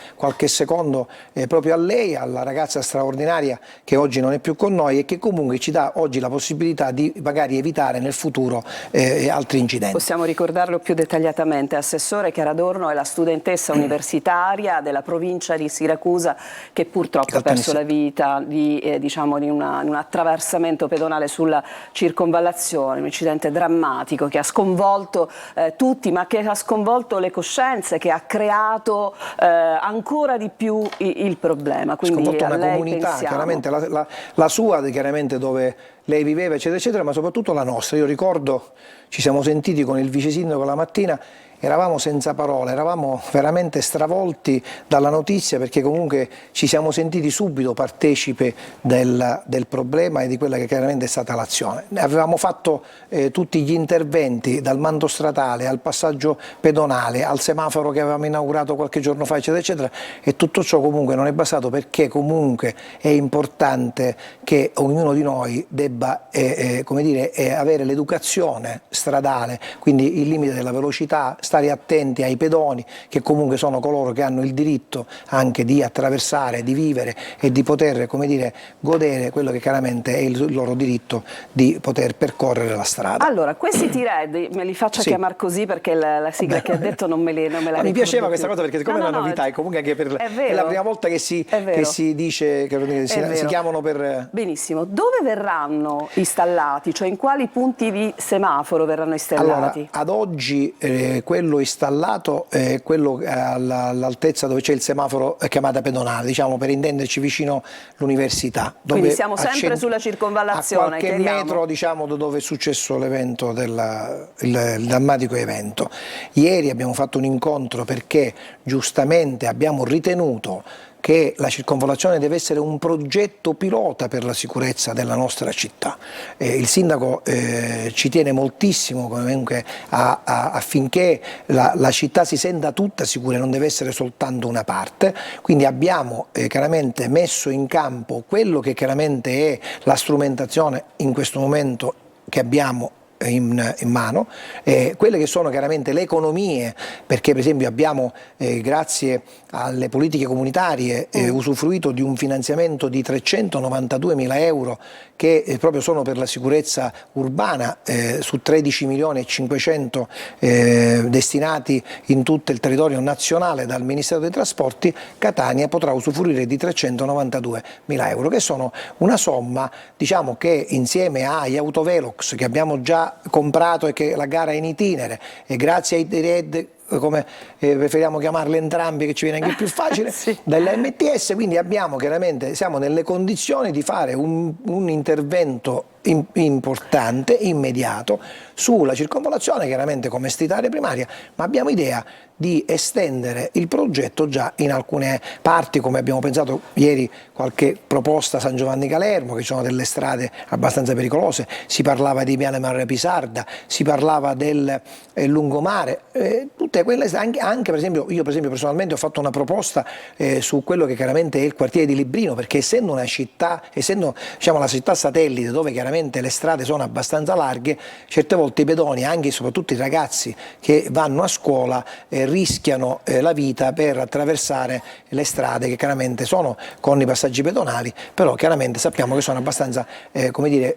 secondo proprio a lei, alla ragazza straordinaria che oggi non è più con noi e che comunque ci dà oggi la possibilità di magari evitare nel futuro altri incidenti. Possiamo ricordarlo più dettagliatamente. Assessore, Chiara Adorno è la studentessa universitaria della provincia di Siracusa che purtroppo ha perso la vita diciamo, in un attraversamento pedonale sulla circonvallazione, un incidente drammatico che ha sconvolto tutti, ma che ha sconvolto le coscienze, che ha creato ancora di più il problema. Quindi sconvolto a una lei comunità, pensiamo. Chiaramente la sua, chiaramente dove lei viveva, eccetera, eccetera, ma soprattutto la nostra. Io ricordo, ci siamo sentiti con il vice sindaco la mattina, eravamo senza parole, eravamo veramente stravolti dalla notizia, perché comunque ci siamo sentiti subito partecipe del problema e di quella che chiaramente è stata l'azione. Avevamo fatto tutti gli interventi, dal manto stradale al passaggio pedonale, al semaforo che avevamo inaugurato qualche giorno fa, eccetera, eccetera, e tutto ciò comunque non è bastato, perché comunque è importante che ognuno di noi debba debba come dire, avere l'educazione stradale, quindi il limite della velocità, stare attenti ai pedoni, che comunque sono coloro che hanno il diritto anche di attraversare, di vivere e di poter, come dire, godere quello che chiaramente è il loro diritto di poter percorrere la strada. Allora, questi T-Red, me li faccia chiamare così perché la sigla che ha detto non me la ricordo. Mi piaceva questa più. cosa perché siccome è una novità e comunque anche per è la prima volta che si dice, che si chiamano per... Benissimo, dove verranno installati? Cioè in quali punti di semaforo verranno installati? Allora, ad oggi quello installato è quello all'altezza dove c'è il semaforo chiamata pedonale, diciamo, per intenderci vicino all'università. Quindi siamo sempre sulla circonvallazione. A qualche metro, diciamo, da dove è successo l'evento, il drammatico evento. Ieri abbiamo fatto un incontro perché giustamente abbiamo ritenuto che la circonvallazione deve essere un progetto pilota per la sicurezza della nostra città. Il sindaco ci tiene moltissimo comunque affinché la città si senta tutta sicura, non deve essere soltanto una parte, quindi abbiamo chiaramente messo in campo quello che chiaramente è la strumentazione in questo momento che abbiamo in mano, quelle che sono chiaramente le economie, perché per esempio abbiamo grazie alle politiche comunitarie usufruito di un finanziamento di 392.000 euro che proprio sono per la sicurezza urbana su 13.500.000 destinati in tutto il territorio nazionale dal Ministero dei Trasporti. Catania potrà usufruire di 392.000 euro, che sono una somma, diciamo, che insieme agli autovelox che abbiamo già comprato e che la gara è in itinere, e grazie ai T-Red, come preferiamo chiamarle entrambi che ci viene anche più facile, dell'MTS, quindi abbiamo chiaramente, siamo nelle condizioni di fare un intervento importante, immediato, sulla circonvallazione, chiaramente come strada primaria, ma abbiamo idea di estendere il progetto già in alcune parti, come abbiamo pensato ieri, qualche proposta a San Giovanni Calermo, che ci sono delle strade abbastanza pericolose, si parlava di Viale Maria Pisarda, si parlava del lungomare, tutte quelle, anche per esempio, io per esempio personalmente ho fatto una proposta su quello che chiaramente è il quartiere di Librino, perché essendo una città, essendo, diciamo, la città satellite dove chiaramente le strade sono abbastanza larghe, certe volte i pedoni, anche e soprattutto i ragazzi che vanno a scuola, rischiano la vita per attraversare le strade che chiaramente sono con i passaggi pedonali, però chiaramente sappiamo che sono abbastanza come dire,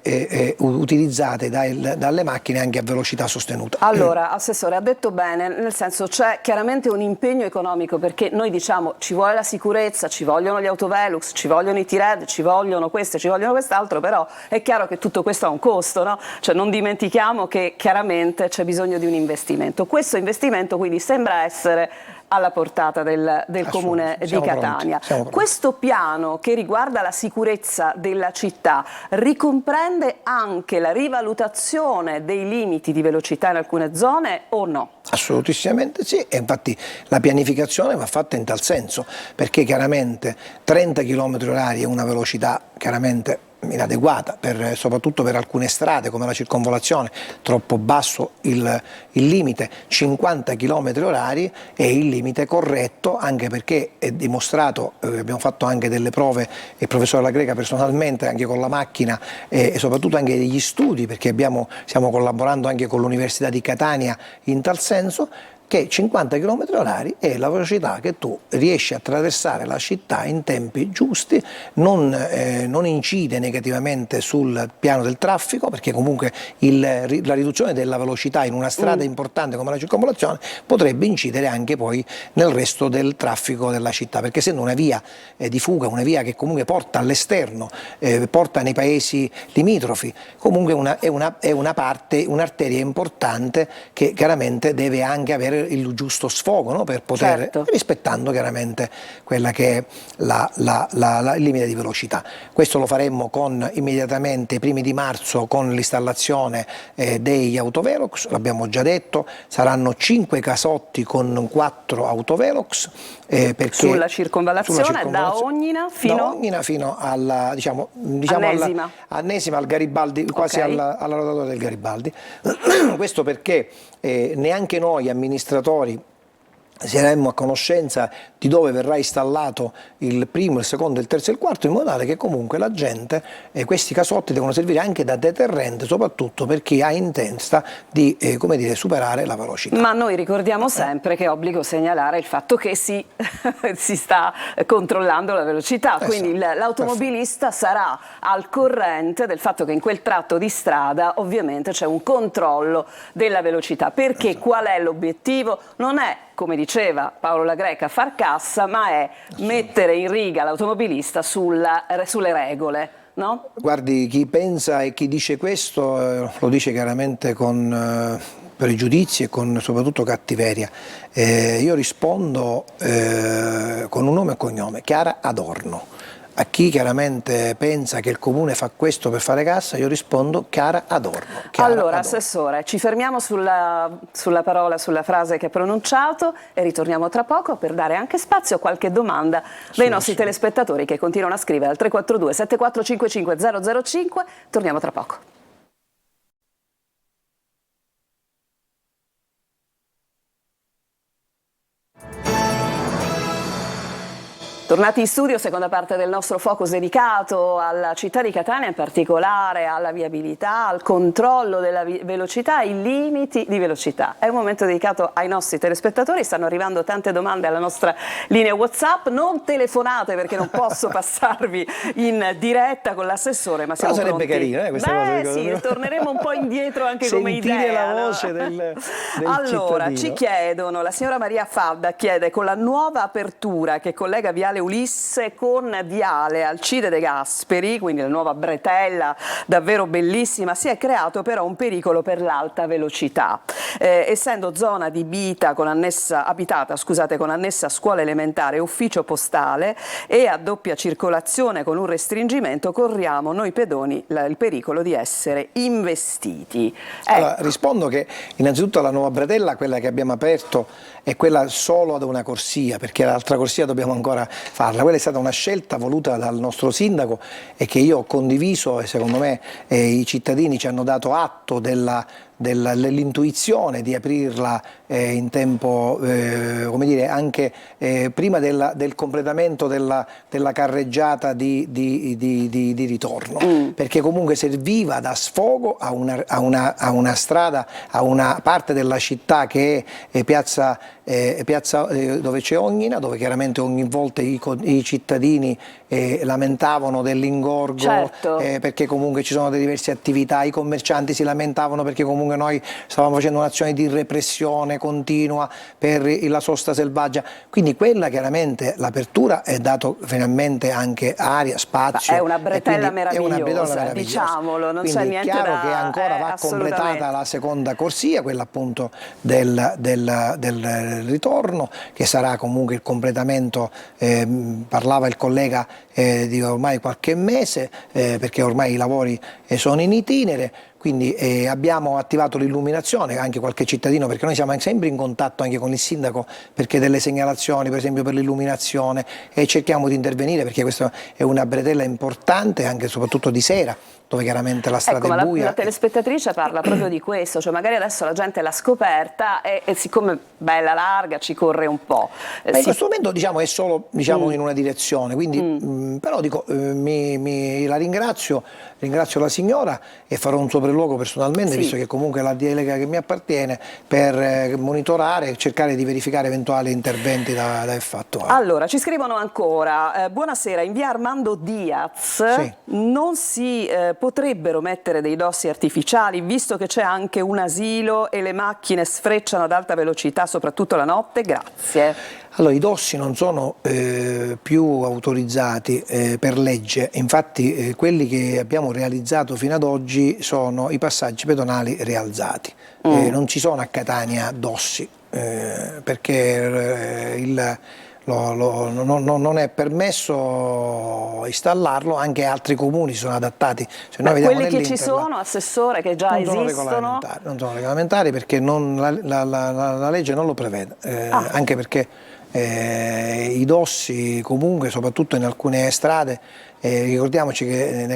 utilizzate dalle macchine anche a velocità sostenuta. Allora, Assessore, ha detto bene, nel senso c'è chiaramente un impegno economico, perché noi diciamo ci vuole la sicurezza, ci vogliono gli autovelux, ci vogliono i T-Red, ci vogliono questo, ci vogliono quest'altro, però è chiaro che tutto questo ha un costo, no? Cioè non dimentichiamo che chiaramente c'è bisogno di un investimento. Questo investimento quindi sembra essere alla portata del Comune di Catania. Questo piano che riguarda la sicurezza della città ricomprende anche la rivalutazione dei limiti di velocità in alcune zone o no? Assolutamente sì, e infatti la pianificazione va fatta in tal senso, perché chiaramente 30 km/h è una velocità chiaramente inadeguata, soprattutto per alcune strade come la circonvallazione, troppo basso il limite, 50 km/h è il limite corretto, anche perché è dimostrato, abbiamo fatto anche delle prove, il professore La Greca personalmente, anche con la macchina e soprattutto anche degli studi, perché stiamo collaborando anche con l'Università di Catania in tal senso, che 50 km/h è la velocità che tu riesci a attraversare la città in tempi giusti, non incide negativamente sul piano del traffico, perché comunque la riduzione della velocità in una strada importante come la circonvallazione potrebbe incidere anche poi nel resto del traffico della città, perché essendo una via di fuga, una via che comunque porta all'esterno, porta nei paesi limitrofi, comunque è una parte, un'arteria importante che chiaramente deve anche avere il giusto sfogo, no? Per poter, rispettando chiaramente quella che è il limite di velocità. Questo lo faremo immediatamente i primi di marzo con l'installazione degli autovelox, l'abbiamo già detto, saranno 5 casotti con 4 autovelox. Sulla circonvallazione da Ognina fino alla Annesima, al Garibaldi, quasi alla rotatoria del Garibaldi. Questo perché neanche noi amministratori saremmo a conoscenza di dove verrà installato il primo, il secondo, il terzo e il quarto, in modo tale che comunque la gente, questi casotti devono servire anche da deterrente, soprattutto per chi ha in testa di come dire, superare la velocità. Ma noi ricordiamo sempre che è obbligo segnalare il fatto che si sta controllando la velocità, quindi l'automobilista sarà al corrente del fatto che in quel tratto di strada ovviamente c'è un controllo della velocità, perché qual è l'obiettivo? Non è, come diceva Paolo La Greca, far cassa, ma è mettere in riga l'automobilista sulle regole, no? Guardi, chi pensa e chi dice questo lo dice chiaramente con pregiudizi e con soprattutto cattiveria. Io rispondo con un nome e cognome, Chiara Adorno. A chi chiaramente pensa che il Comune fa questo per fare cassa, io rispondo Chiara Adorno. Allora, Assessore, ci fermiamo sulla parola, sulla frase che ha pronunciato e ritorniamo tra poco per dare anche spazio a qualche domanda dei nostri telespettatori che continuano a scrivere al 342 7455 005. Torniamo tra poco. Tornati in studio, seconda parte del nostro focus dedicato alla città di Catania, in particolare alla viabilità, al controllo della velocità, ai limiti di velocità. È un momento dedicato ai nostri telespettatori, stanno arrivando tante domande alla nostra linea WhatsApp, non telefonate perché non posso passarvi in diretta con l'assessore, ma siamo sarebbe pronti. carino, questa cosa. Sì, torneremo un po' indietro anche come idea. Sentire la voce del allora, cittadino. ci chiedono, la signora Maria Fadda chiede, con la nuova apertura che collega Viale Ulisse con Viale Alcide De Gasperi, quindi la nuova bretella davvero bellissima, si è creato però un pericolo per l'alta velocità. Essendo zona abitata con annessa scuola elementare e ufficio postale e a doppia circolazione con un restringimento, corriamo noi pedoni il pericolo di essere investiti. Allora, rispondo che innanzitutto la nuova bretella, quella che abbiamo aperto, è quella solo ad una corsia, perché l'altra corsia dobbiamo ancora farla. Quella è stata una scelta voluta dal nostro sindaco e che io ho condiviso, e secondo me i cittadini ci hanno dato atto dell'intuizione di aprirla in tempo, come dire, anche prima del completamento della carreggiata di ritorno, perché comunque serviva da sfogo a una strada, a una parte della città che è piazza dove c'è Ognina, dove chiaramente ogni volta i cittadini lamentavano dell'ingorgo, certo, perché comunque ci sono delle diverse attività, i commercianti si lamentavano perché comunque noi stavamo facendo un'azione di repressione continua per la sosta selvaggia, quindi quella chiaramente l'apertura è dato finalmente anche aria, spazio. È una bretella meravigliosa, diciamolo, non c'è niente da... È chiaro che ancora va completata la seconda corsia, quella appunto del ritorno, che sarà comunque il completamento, parlava il collega di ormai qualche mese, perché ormai i lavori sono in itinere. Quindi abbiamo attivato l'illuminazione, anche qualche cittadino, perché noi siamo sempre in contatto anche con il sindaco, perché delle segnalazioni per esempio per l'illuminazione, e cerchiamo di intervenire perché questa è una bretella importante anche e soprattutto di sera, dove chiaramente la strada è buia. La telespettatrice parla proprio di questo, cioè magari adesso la gente l'ha scoperta e siccome bella larga ci corre un po'. In questo momento diciamo è solo in una direzione, quindi però dico, la ringrazio la signora e farò un sopralluogo personalmente, visto che comunque è la delega che mi appartiene, per monitorare e cercare di verificare eventuali interventi da effettuare. Allora, ci scrivono ancora, buonasera, in via Armando Diaz non si potrebbero mettere dei dossi artificiali, visto che c'è anche un asilo e le macchine sfrecciano ad alta velocità, soprattutto la notte? Grazie. Allora, i dossi non sono più autorizzati per legge, infatti quelli che abbiamo realizzato fino ad oggi sono i passaggi pedonali rialzati, non ci sono a Catania dossi, perché non è permesso installarlo, anche altri comuni si sono adattati. Se noi quelli che ci sono, Assessore, che già esistono? Non sono regolamentari perché la legge non lo prevede, anche perché i dossi comunque, soprattutto in alcune strade, Ricordiamoci che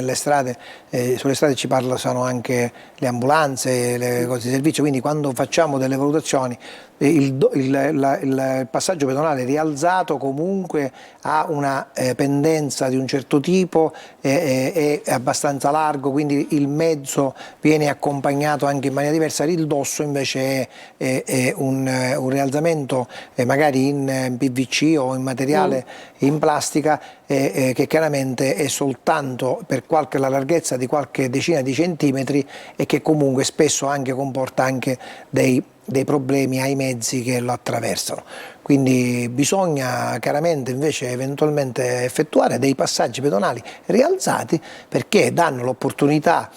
sulle strade ci sono anche le ambulanze, le cose di servizio, quindi quando facciamo delle valutazioni il passaggio pedonale rialzato comunque ha una pendenza di un certo tipo, è abbastanza largo, quindi il mezzo viene accompagnato anche in maniera diversa. Il dosso invece è un rialzamento magari in PVC o in materiale in plastica, che chiaramente è soltanto per la larghezza di qualche decina di centimetri e che comunque spesso anche comporta anche dei problemi ai mezzi che lo attraversano. Quindi bisogna chiaramente invece eventualmente effettuare dei passaggi pedonali rialzati, perché danno l'opportunità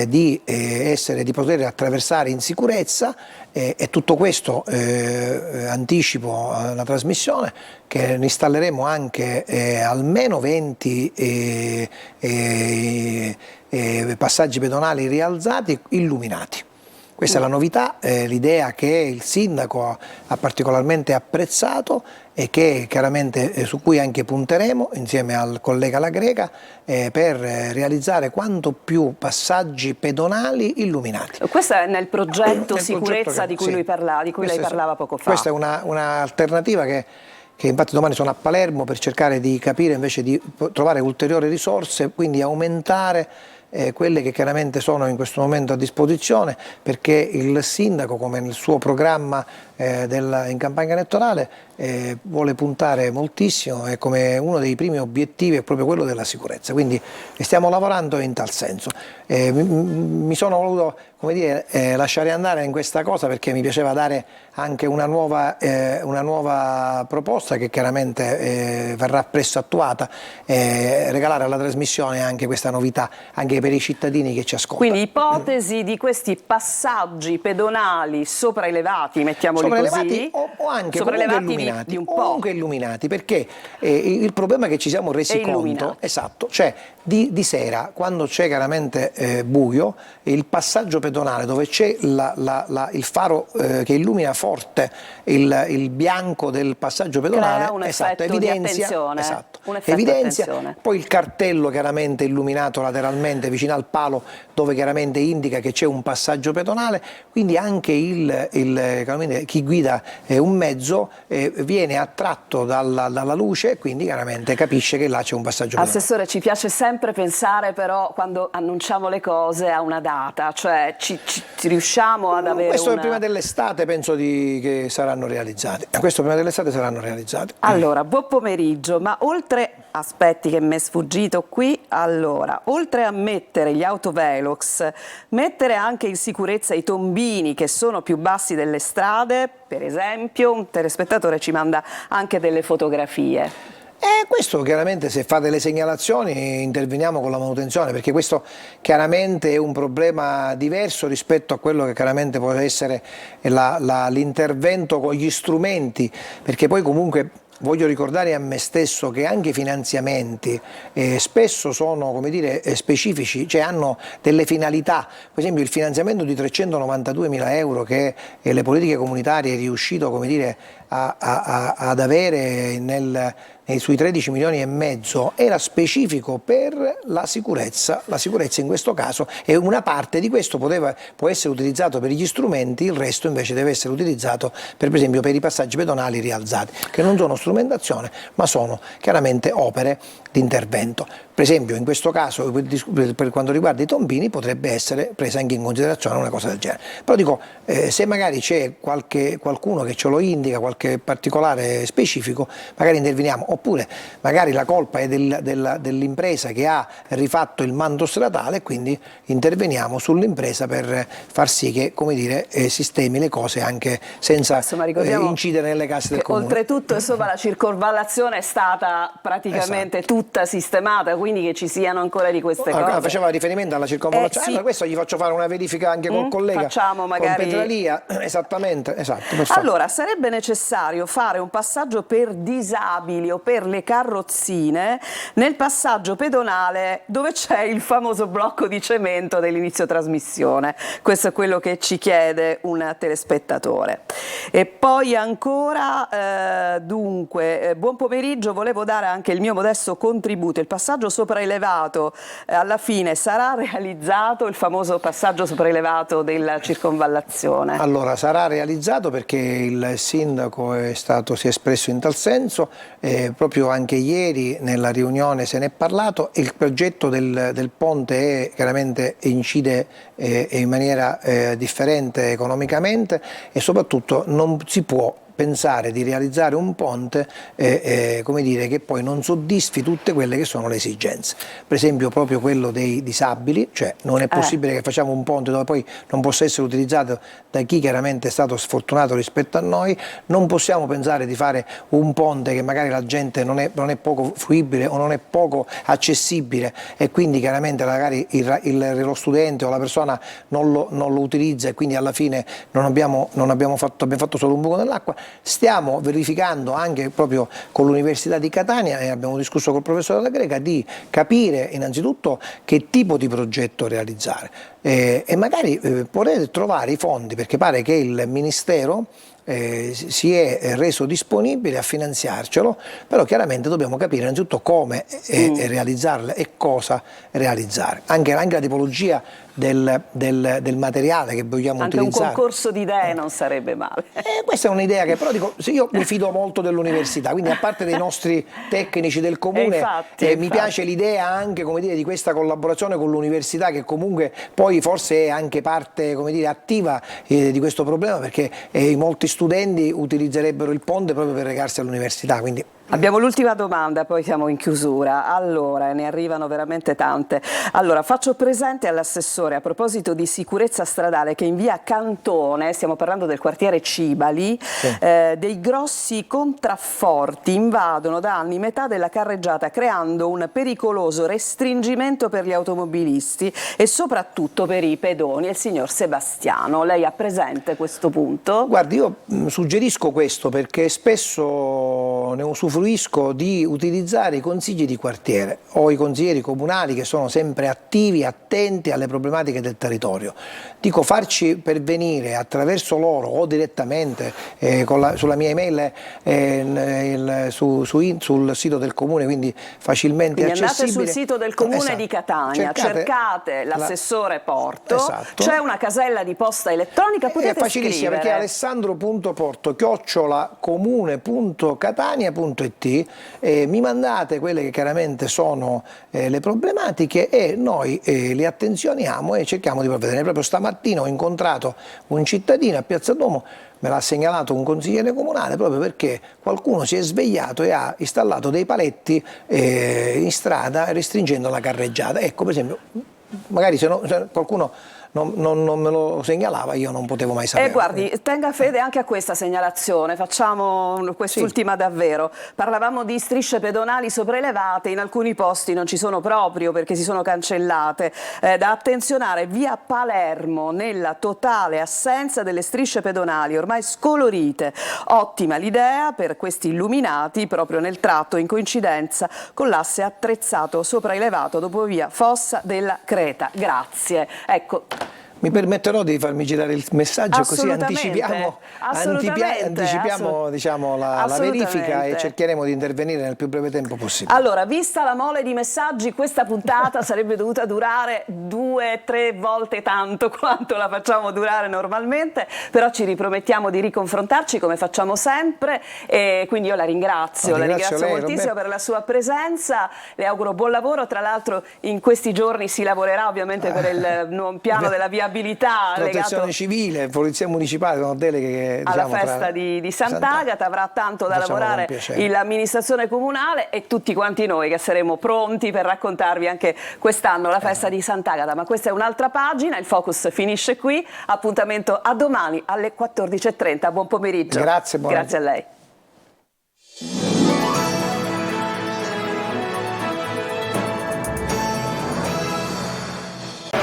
di poter attraversare in sicurezza, e tutto questo anticipo alla trasmissione che ne installeremo anche almeno 20 passaggi pedonali rialzati illuminati. Questa è la novità, l'idea che il sindaco ha particolarmente apprezzato e che chiaramente su cui anche punteremo insieme al collega La Greca per realizzare quanto più passaggi pedonali illuminati. Questo è nel progetto sicurezza di cui lei parlava poco fa. Questa è un'alternativa che infatti domani sono a Palermo per cercare di capire invece di trovare ulteriori risorse, quindi aumentare quelle che chiaramente sono in questo momento a disposizione, perché il sindaco, come nel suo programma in campagna elettorale, vuole puntare moltissimo, e come uno dei primi obiettivi è proprio quello della sicurezza, quindi stiamo lavorando in tal senso. Mi sono voluto, come dire, lasciare andare in questa cosa perché mi piaceva dare anche una nuova proposta che chiaramente verrà presto attuata, regalare alla trasmissione anche questa novità anche per i cittadini che ci ascoltano. Quindi ipotesi di questi passaggi pedonali sopraelevati, mettiamoli così, o anche sopraelevati illuminati, di un po'. comunque illuminati, perché il problema che ci siamo resi conto, esatto, cioè di sera, quando c'è chiaramente buio, il passaggio pedonale dove c'è il faro che illumina forte il bianco del passaggio pedonale, un effetto di attenzione, evidenzia, poi il cartello chiaramente illuminato lateralmente vicino al palo dove chiaramente indica che c'è un passaggio pedonale, quindi anche chi guida un mezzo viene attratto dalla luce e quindi chiaramente capisce che là c'è un passaggio pedonale. Assessore, ci piace sempre pensare però quando annunciamo le cose a una data, cioè ci riusciamo ad avere questo prima dell'estate penso che saranno realizzati. Questo prima dell'estate saranno realizzati. Allora, buon pomeriggio, ma oltre, aspetti che mi è sfuggito qui, allora, oltre a mettere gli autovelox, mettere anche in sicurezza i tombini che sono più bassi delle strade, per esempio, un telespettatore ci manda anche delle fotografie. Questo chiaramente, se fate le segnalazioni interveniamo con la manutenzione, perché questo chiaramente è un problema diverso rispetto a quello che chiaramente può essere l'intervento con gli strumenti, perché poi comunque voglio ricordare a me stesso che anche i finanziamenti spesso sono, come dire, specifici, cioè hanno delle finalità. Per esempio il finanziamento di 392.000 euro che le politiche comunitarie è riuscito, come dire, ad avere sui 13 milioni e mezzo era specifico per la sicurezza in questo caso, e una parte di questo può essere utilizzato per gli strumenti, il resto invece deve essere utilizzato per esempio per i passaggi pedonali rialzati, che non sono strumentazione ma sono chiaramente opere di intervento. Per esempio in questo caso per quanto riguarda i tombini potrebbe essere presa anche in considerazione una cosa del genere, però dico se magari c'è qualcuno che ce lo indica, qualche particolare specifico, magari interveniamo, oppure magari la colpa è dell'impresa che ha rifatto il manto stradale, quindi interveniamo sull'impresa per far sì che, come dire, sistemi le cose anche senza incidere nelle casse del comune. Oltretutto insomma la circonvallazione è stata praticamente tutta sistemata, quindi che ci siano ancora di queste cose. Faceva riferimento alla circonvallazione, sì. Questo gli faccio fare una verifica anche col collega, facciamo magari con Petralia, esattamente, perfetto. Allora sarebbe necessario fare un passaggio per disabili o per le carrozzine nel passaggio pedonale dove c'è il famoso blocco di cemento dell'inizio trasmissione. Questo è quello che ci chiede un telespettatore. E poi ancora, dunque, buon pomeriggio, volevo dare anche il mio modesto contributo. Il passaggio sopraelevato alla fine sarà realizzato, il famoso passaggio sopraelevato della circonvallazione? Allora, sarà realizzato perché il sindaco si è espresso in tal senso, proprio anche ieri nella riunione se ne è parlato. Il progetto del ponte chiaramente incide in maniera differente economicamente e soprattutto non si può pensare di realizzare un ponte come dire, che poi non soddisfi tutte quelle che sono le esigenze. Per esempio proprio quello dei disabili, cioè non è possibile che facciamo un ponte dove poi non possa essere utilizzato da chi chiaramente è stato sfortunato rispetto a noi, non possiamo pensare di fare un ponte che magari la gente non è poco fruibile o non è poco accessibile e quindi chiaramente magari lo studente o la persona non lo utilizza e quindi alla fine abbiamo fatto solo un buco nell'acqua. Stiamo verificando anche proprio con l'Università di Catania e abbiamo discusso col professore Della Greca di capire innanzitutto che tipo di progetto realizzare e magari poter trovare i fondi, perché pare che il Ministero si è reso disponibile a finanziarcelo, però chiaramente dobbiamo capire innanzitutto come realizzarle e cosa realizzare, anche la tipologia del materiale che vogliamo anche utilizzare. Un concorso di idee non sarebbe male. Questa è un'idea che però dico, io mi fido molto dell'università, quindi a parte dei nostri tecnici del comune, mi piace l'idea anche, come dire, di questa collaborazione con l'università che comunque poi forse è anche parte, come dire, attiva di questo problema, perché molti studenti utilizzerebbero il ponte proprio per recarsi all'università, quindi. Abbiamo l'ultima domanda, poi siamo in chiusura. Allora, ne arrivano veramente tante. Allora, faccio presente all'assessore a proposito di sicurezza stradale che in via Cantone, stiamo parlando del quartiere Cibali, dei grossi contrafforti invadono da anni metà della carreggiata creando un pericoloso restringimento per gli automobilisti e soprattutto per i pedoni. Il signor Sebastiano, lei ha presente questo punto? Guardi, io suggerisco questo perché spesso ne usufruisco di utilizzare i consigli di quartiere o i consiglieri comunali che sono sempre attivi, attenti alle problematiche del territorio. Dico, farci pervenire attraverso loro o direttamente sulla mia email sul sito del comune, quindi facilmente accessibile. Andate sul sito del comune di Catania, cercate l'assessore Porto, c'è una casella di posta elettronica, potete è facilissima scrivere. Perché è alessandro.porto@comune.catania.it, mi mandate quelle che chiaramente sono le problematiche e noi le attenzioniamo e cerchiamo di provvedere. Proprio stamattina ho incontrato un cittadino a Piazza Duomo, me l'ha segnalato un consigliere comunale proprio perché qualcuno si è svegliato e ha installato dei paletti in strada restringendo la carreggiata. Ecco, per esempio, magari se qualcuno non me lo segnalava, io non potevo mai sapere. E guardi, tenga fede anche a questa segnalazione, facciamo quest'ultima davvero. Parlavamo di strisce pedonali sopraelevate, in alcuni posti non ci sono proprio perché si sono cancellate. Da attenzionare via Palermo nella totale assenza delle strisce pedonali, ormai scolorite. Ottima l'idea per questi illuminati proprio nel tratto in coincidenza con l'asse attrezzato sopraelevato dopo via Fossa della Creta. Grazie. Ecco. Mi permetterò di farmi girare il messaggio così anticipiamo diciamo, la verifica e cercheremo di intervenire nel più breve tempo possibile. Allora, vista la mole di messaggi, questa puntata sarebbe dovuta durare 2-3 volte tanto quanto la facciamo durare normalmente, però ci ripromettiamo di riconfrontarci come facciamo sempre e quindi io la ringrazio, lei, moltissimo per la sua presenza, le auguro buon lavoro, tra l'altro in questi giorni si lavorerà ovviamente per il piano della viabilità Protezione civile, polizia municipale, sono deleghe che alla festa di Sant'Agata, avrà tanto da lavorare l'amministrazione comunale e tutti quanti noi che saremo pronti per raccontarvi anche quest'anno la festa di Sant'Agata, ma questa è un'altra pagina, il Focus finisce qui, appuntamento a domani alle 14:30, buon pomeriggio. Grazie a lei.